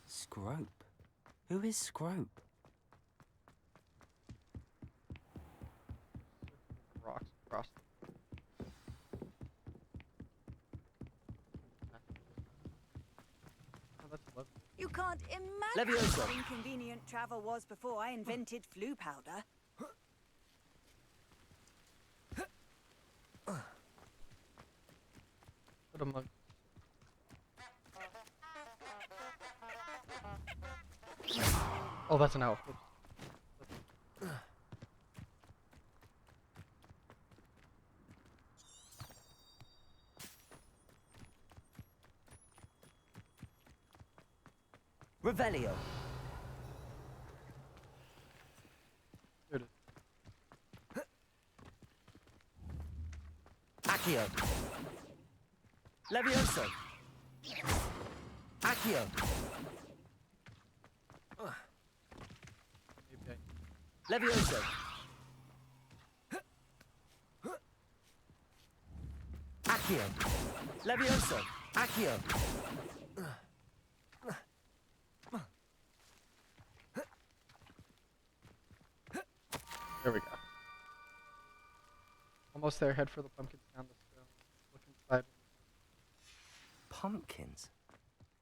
Scrope? Who is Scrope? Rocks across. Oh, that's lovely. You can't imagine Leviosa. how inconvenient travel was before I invented flu powder. Put a mug. Oh, that's an owl. Oops. Revelio. There it is. Accio. Levioso. Accio. Maybe Levioso. Accio. Levioso. Accio. There we go. Almost there. Head for the pumpkins down the stone. Look inside. Pumpkins?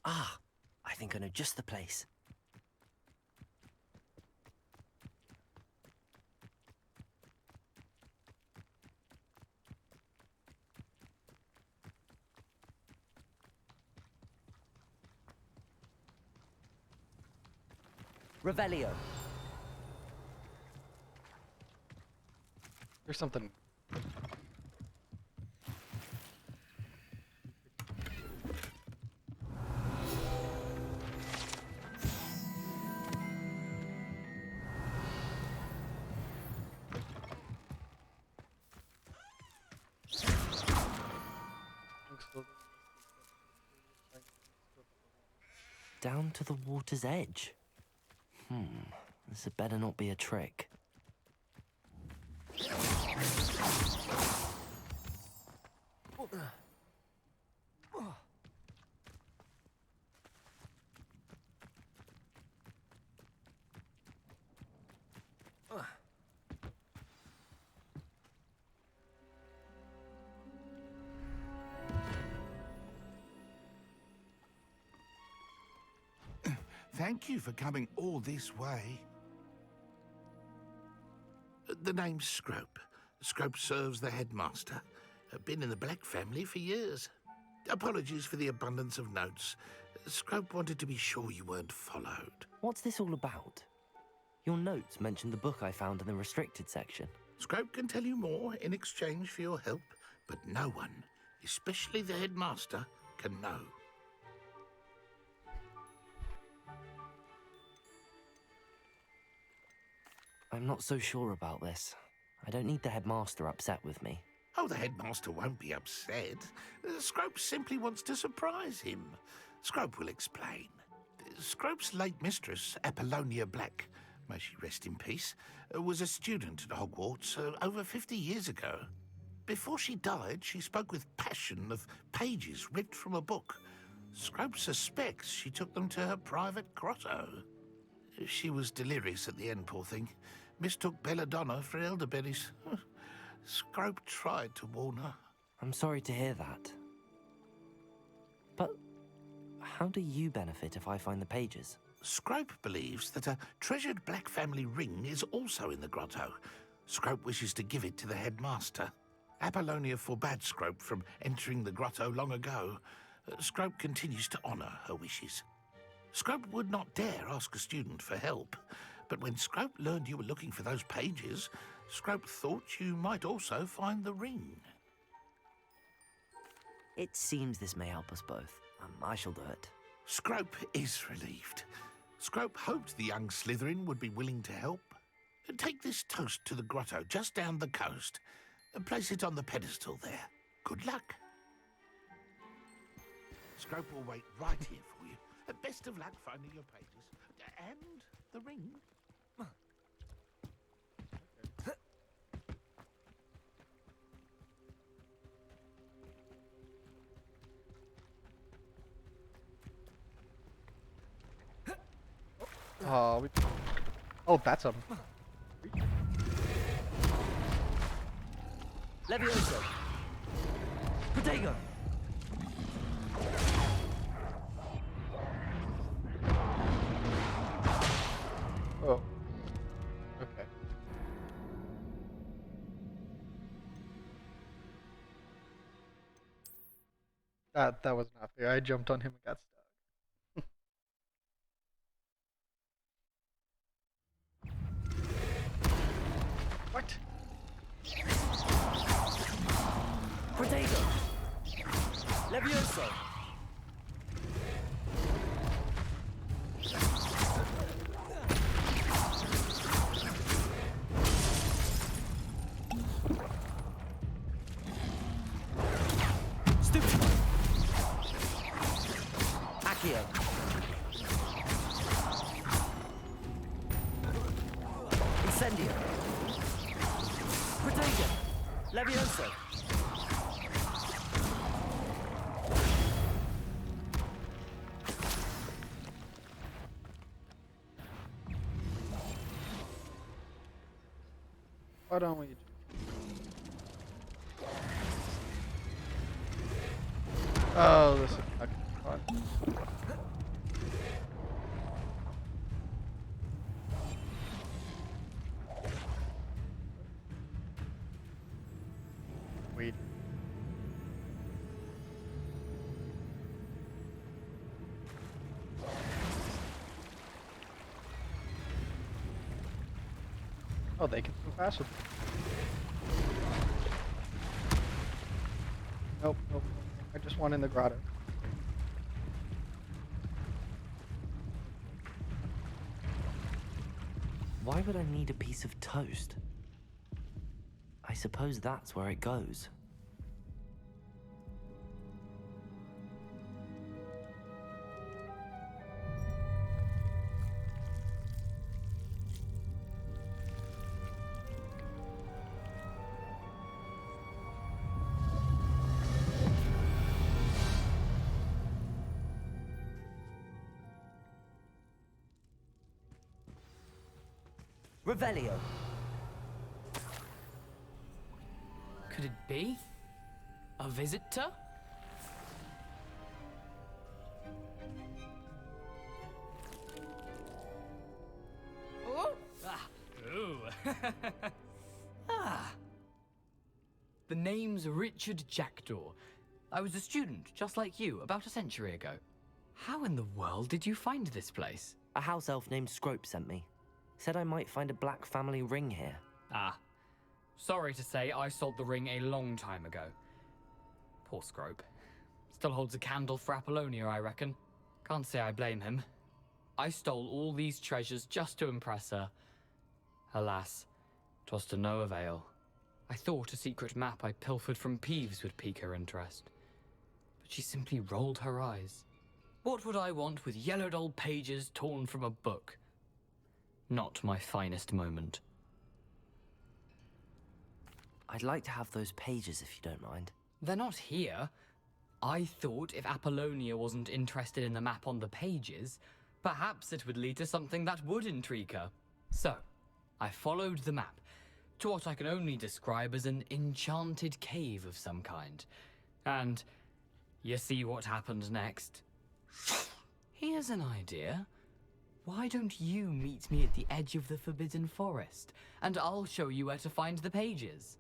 Ah, I think I know just the place. Revelio. There's something. Down to the water's edge. This had better not be a trick. Thank you for coming all this way. The name's Scrope. Scrope serves the headmaster. Been in the Black family for years. Apologies for the abundance of notes. Scrope wanted to be sure you weren't followed. What's this all about? Your notes mentioned the book I found in the restricted section. Scrope can tell you more in exchange for your help, but no one, especially the headmaster, can know. I'm not so sure about this. I don't need the headmaster upset with me. Oh, the headmaster won't be upset. Scrope simply wants to surprise him. Scrope will explain. Scrope's late mistress, Apollonia Black, may she rest in peace, was a student at Hogwarts over 50 years ago. Before she died, she spoke with passion of pages ripped from a book. Scrope suspects she took them to her private grotto. She was delirious at the end, poor thing. Mistook belladonna for elderberries. Scrope tried to warn her. I'm sorry to hear that. But how do you benefit if I find the pages? Scrope believes that a treasured Black family ring is also in the grotto. Scrope wishes to give it to the headmaster. Apollonia forbade Scrope from entering the grotto long ago. Scrope continues to honour her wishes. Scrope would not dare ask a student for help, but when Scrope learned you were looking for those pages, Scrope thought you might also find the ring. It seems this may help us both. I shall do it. Scrope is relieved. Scrope hoped the young Slytherin would be willing to help. Take this toast to the grotto just down the coast and place it on the pedestal there. Good luck. Scrope will wait right here for you. Best of luck finding your pages. And the ring. Oh, oh, that's a. Levioso. Protego. Oh. Okay. That was not fair. I jumped on him and got stuck. What? Protego. Levioso. Accio. Incendio. Protego. Levioso. Why don't we? Oh, this is fucking fun. Wait. Oh, they can swim faster. Nope, nope. I just want in the grotto. Why would I need a piece of toast? I suppose that's where it goes. Revelio. Could it be? A visitor? Ah. The name's Richard Jackdaw. I was a student, just like you, about a century ago. How in the world did you find this place? A house elf named Scrope sent me. Said I might find a black family ring here. Ah. Sorry to say, I sold the ring a long time ago. Poor Scrope. Still holds a candle for Apollonia, I reckon. Can't say I blame him. I stole all these treasures just to impress her. Alas, 'twas to no avail. I thought a secret map I pilfered from Peeves would pique her interest. But she simply rolled her eyes. What would I want with yellowed old pages torn from a book? Not my finest moment. I'd like to have those pages if you don't mind. They're not here. I thought if Apollonia wasn't interested in the map on the pages, perhaps it would lead to something that would intrigue her. So, I followed the map to what I can only describe as an enchanted cave of some kind. And you see what happened next? Here's an idea. Why don't you meet me at the edge of the Forbidden Forest, and I'll show you where to find the pages?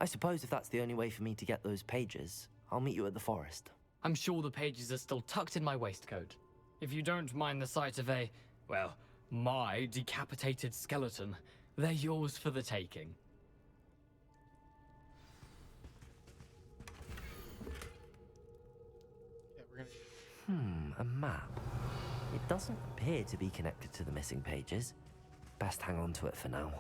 I suppose if that's the only way for me to get those pages, I'll meet you at the forest. I'm sure the pages are still tucked in my waistcoat. If you don't mind the sight of a, well, my decapitated skeleton, they're yours for the taking. A map. It doesn't appear to be connected to the missing pages. Best hang on to it for now.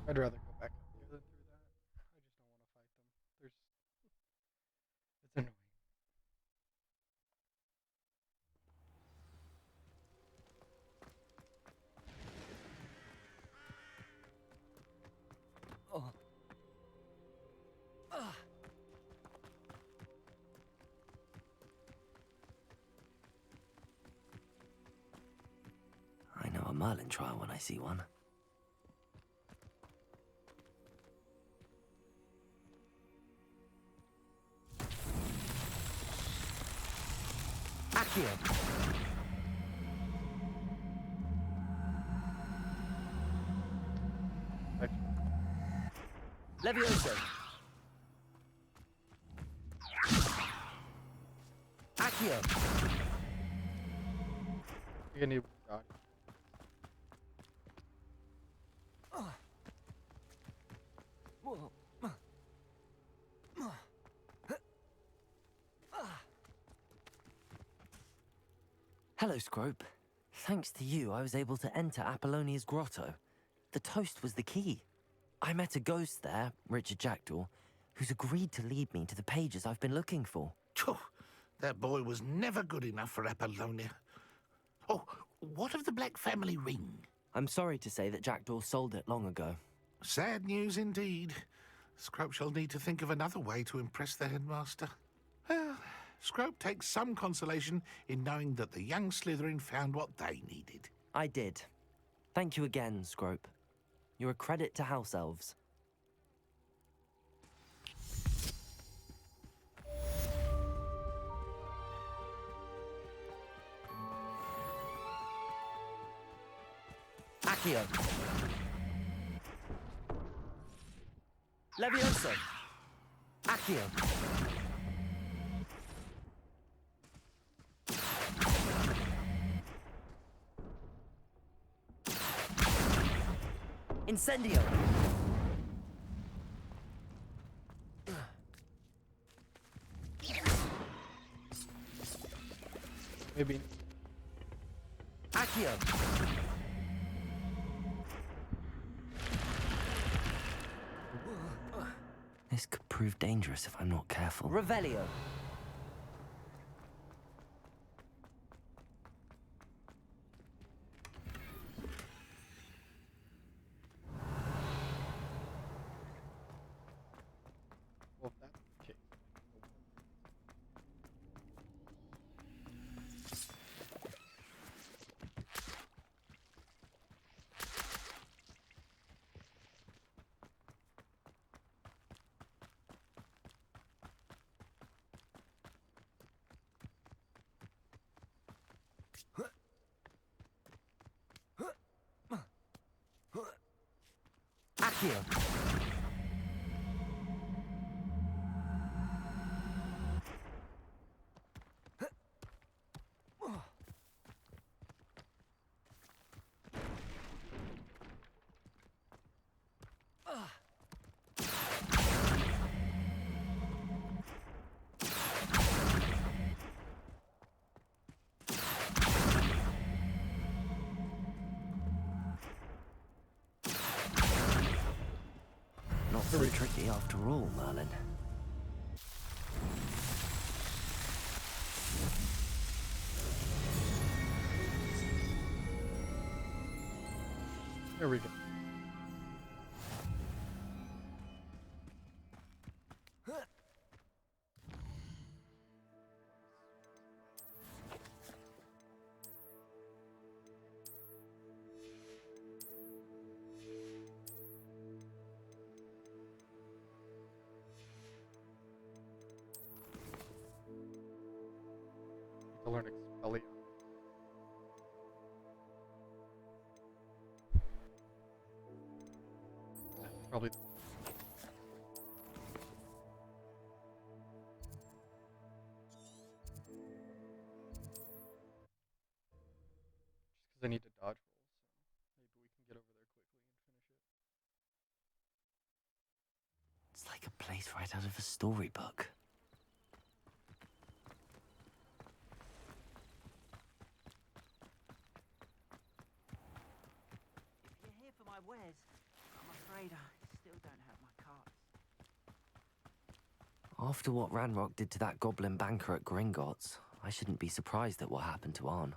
I'd rather go back up there than through that. I just don't want to fight them. It's annoying. Oh. I know a Merlin trial when I see one. Accio. Levioso. Accio. You're gonna need God. Hello, Scrope. Thanks to you, I was able to enter Apollonia's grotto. The toast was the key. I met a ghost there, Richard Jackdaw, who's agreed to lead me to the pages I've been looking for. Phew, that boy was never good enough for Apollonia. Oh, what of the Black family ring? I'm sorry to say that Jackdaw sold it long ago. Sad news indeed. Scrope shall need to think of another way to impress the headmaster. Well, Scrope takes some consolation in knowing that the young Slytherin found what they needed. I did. Thank you again, Scrope. You're a credit to House Elves. Accio. Levioso. Accio. Incendio. Maybe. Accio. This could prove dangerous if I'm not careful. Revelio. Accio. Not so tricky after all, Merlin. There we go. To learn Expelliarm. Probably. Just because I need to dodge rolls, so maybe we can get over there quickly and finish it. It's like a place right out of a storybook. If you're here for my wares, I'm afraid I still don't have my cards. After what Ranrock did to that goblin banker at Gringotts, I shouldn't be surprised at what happened to Arn.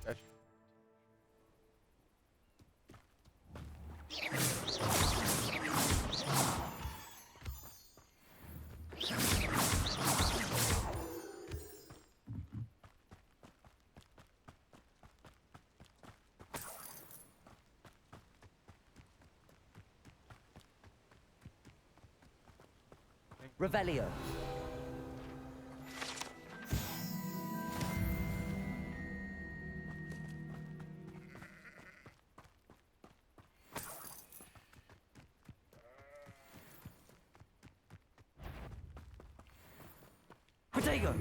That's Revelio. Protego.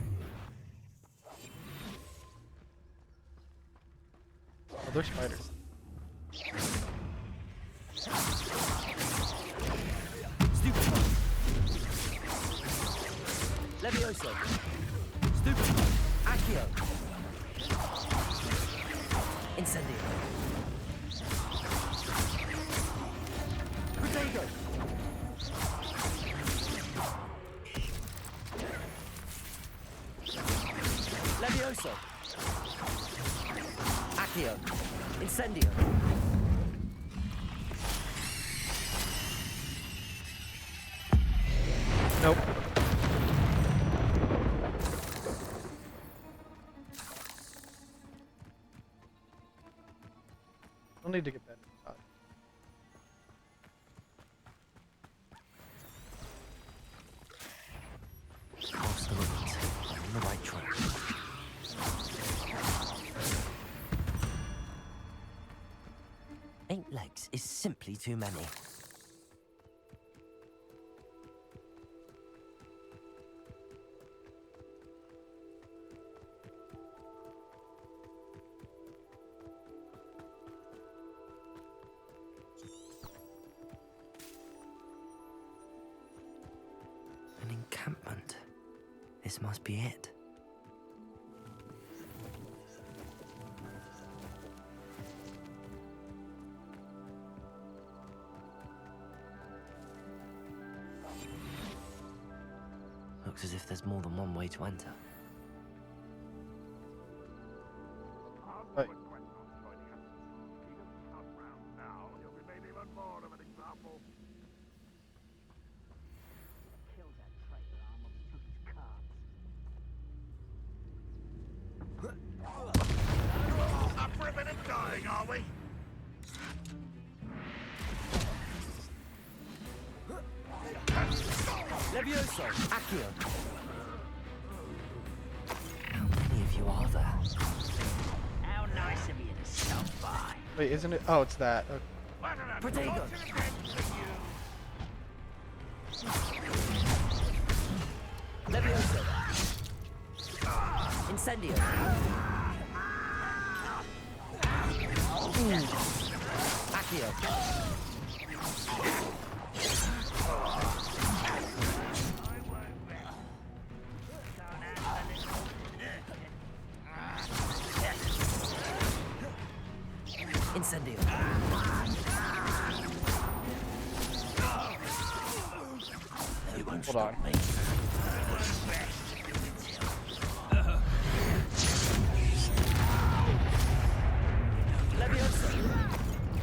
Oh, they're spiders. Stupefy. Levioso. Stupefy. Accio. Incendio. Protego. Levioso. Accio. Incendio. Nope. I'll need to get better. Cross the limit. On the right track. Eight legs is simply too many. An encampment. This must be it. Looks as if there's more than one way to enter. Right. Up for a bit of dying, are we? Levioso! Accio! How many of you are there? How nice of you to stop by. Wait, isn't it? Oh, it's that. Okay. Protego! Levioso! Incendio! Accio! Incendio! Hold on. Levioso!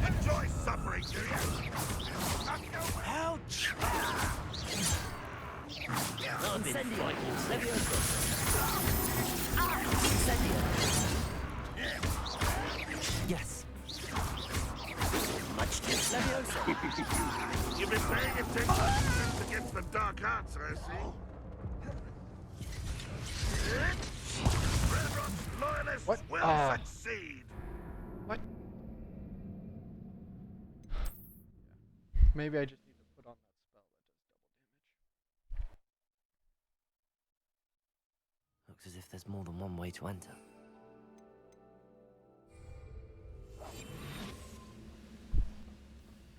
Enjoy suffering, do you? Ouch! Incendio! Levioso! Incendio! Yes. Much too Levioso! You've been paying attention against the dark arts, I see. Red Rock's loyalists What? will succeed. What? Maybe I just need to put on that spell that does double damage. Looks as if there's more than one way to enter.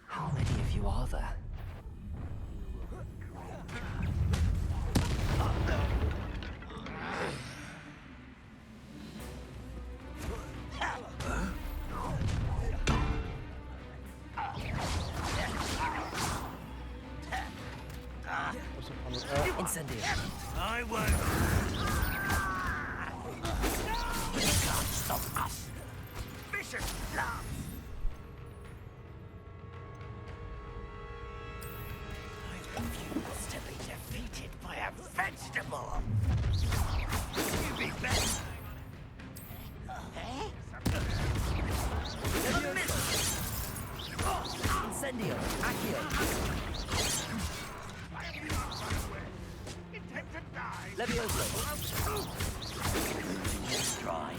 How many of you are there? Incendio! I won't. You can't stop us. Vicious love. I refuse to be defeated by a vegetable. You be better. Incendio! Accio! Levioso! Dry.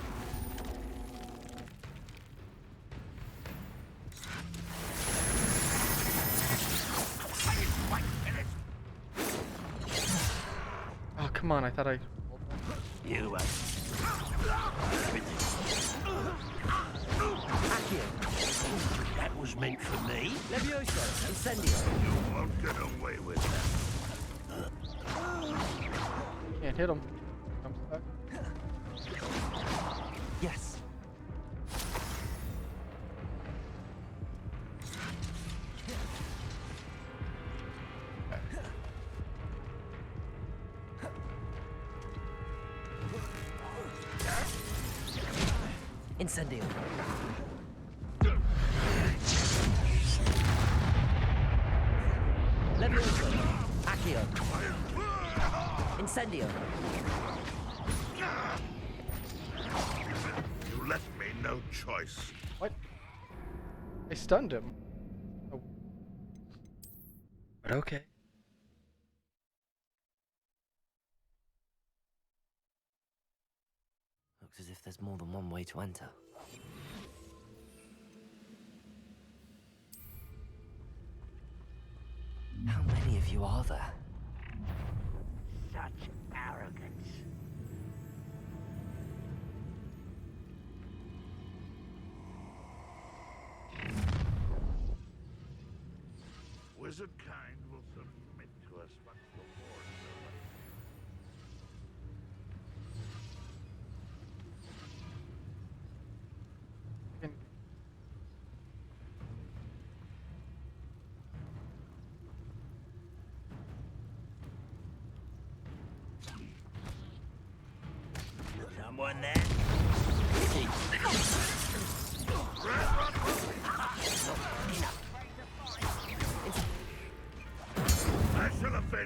Oh, come on. I thought I... You Accio! That was meant for me. Levioso! Incendio! You won't get away with that. Can't hit him. I'm stuck. Yes. Incendio. Levioso. Accio. Incendio. You left me no choice. What? I stunned him. Oh. But okay. Looks as if there's more than one way to enter. How many of you are there? Such arrogance. Wizard kind will submit to us much before Someone there? I shall avenge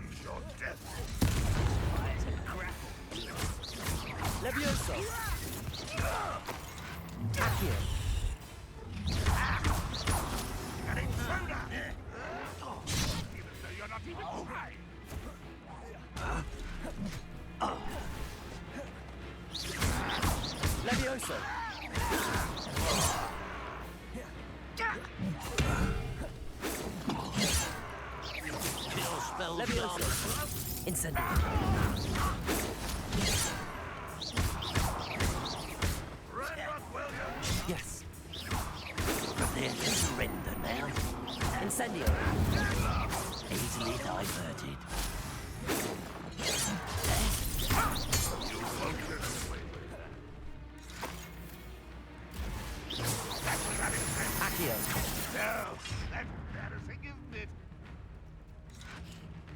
Incendio. Yes. Prepare to surrender now. Incendio. Easily diverted. Accio. No, that's embarrassing, isn't it?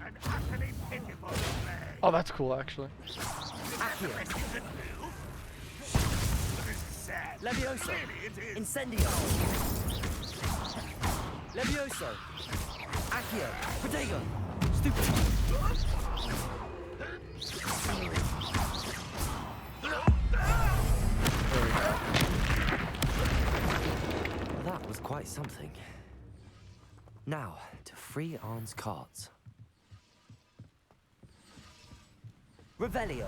An utterly pitiful play. Oh, that's cool, actually. Levioso. Incendio. Levioso. Accio. Protego. Stupid. That was quite something. Now, to free Arn's cards. Revelio.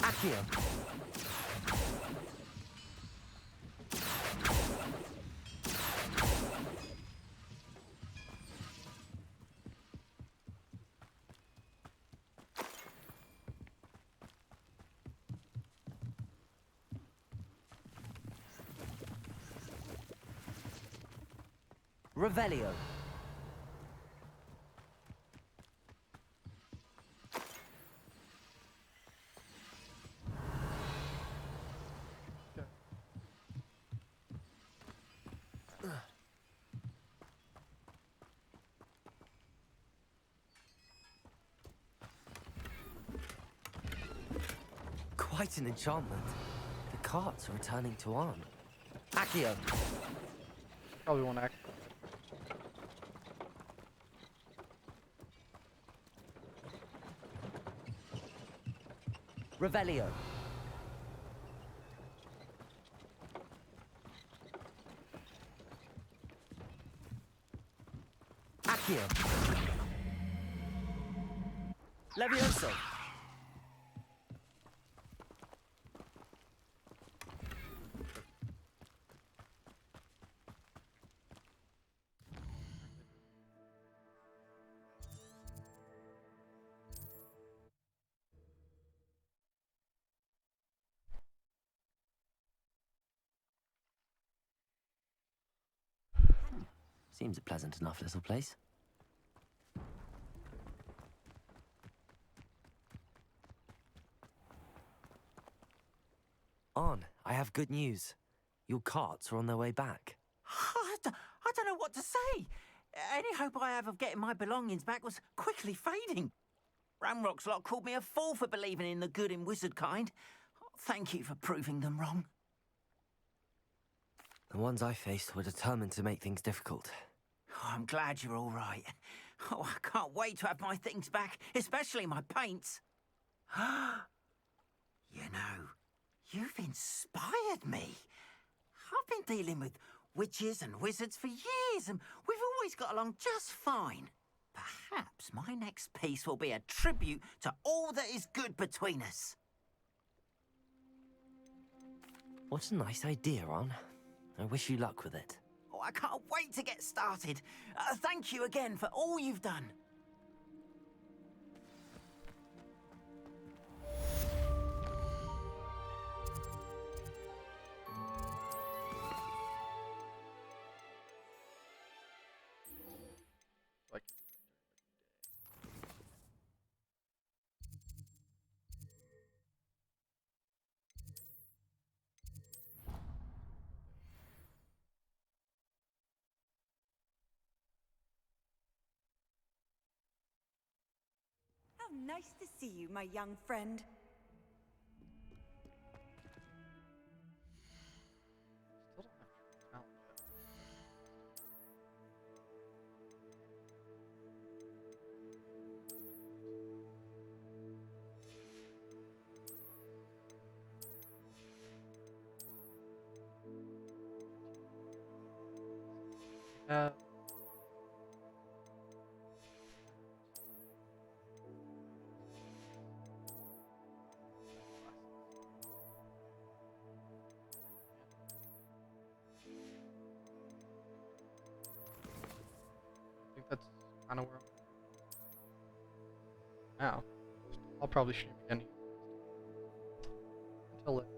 Accio. Revelio. Quite an enchantment. The carts are returning to Arn. Accio. Probably won't act. Revelio. Accio. Levioso. Seems a pleasant enough little place. Arn, I have good news. Your carts are on their way back. I don't know what to say. Any hope I have of getting my belongings back was quickly fading. Ramrock's lot called me a fool for believing in the good in wizard kind. Thank you for proving them wrong. The ones I faced were determined to make things difficult. Oh, I'm glad you're all right. Oh, I can't wait to have my things back, especially my paints. You know, you've inspired me. I've been dealing with witches and wizards for years, and we've always got along just fine. Perhaps my next piece will be a tribute to all that is good between us. What a nice idea, Arn. I wish you luck with it. Oh, I can't wait to get started. Thank you again for all you've done. How nice to see you, my young friend. that's kind of where I'm now. I'll probably stream again. Until then.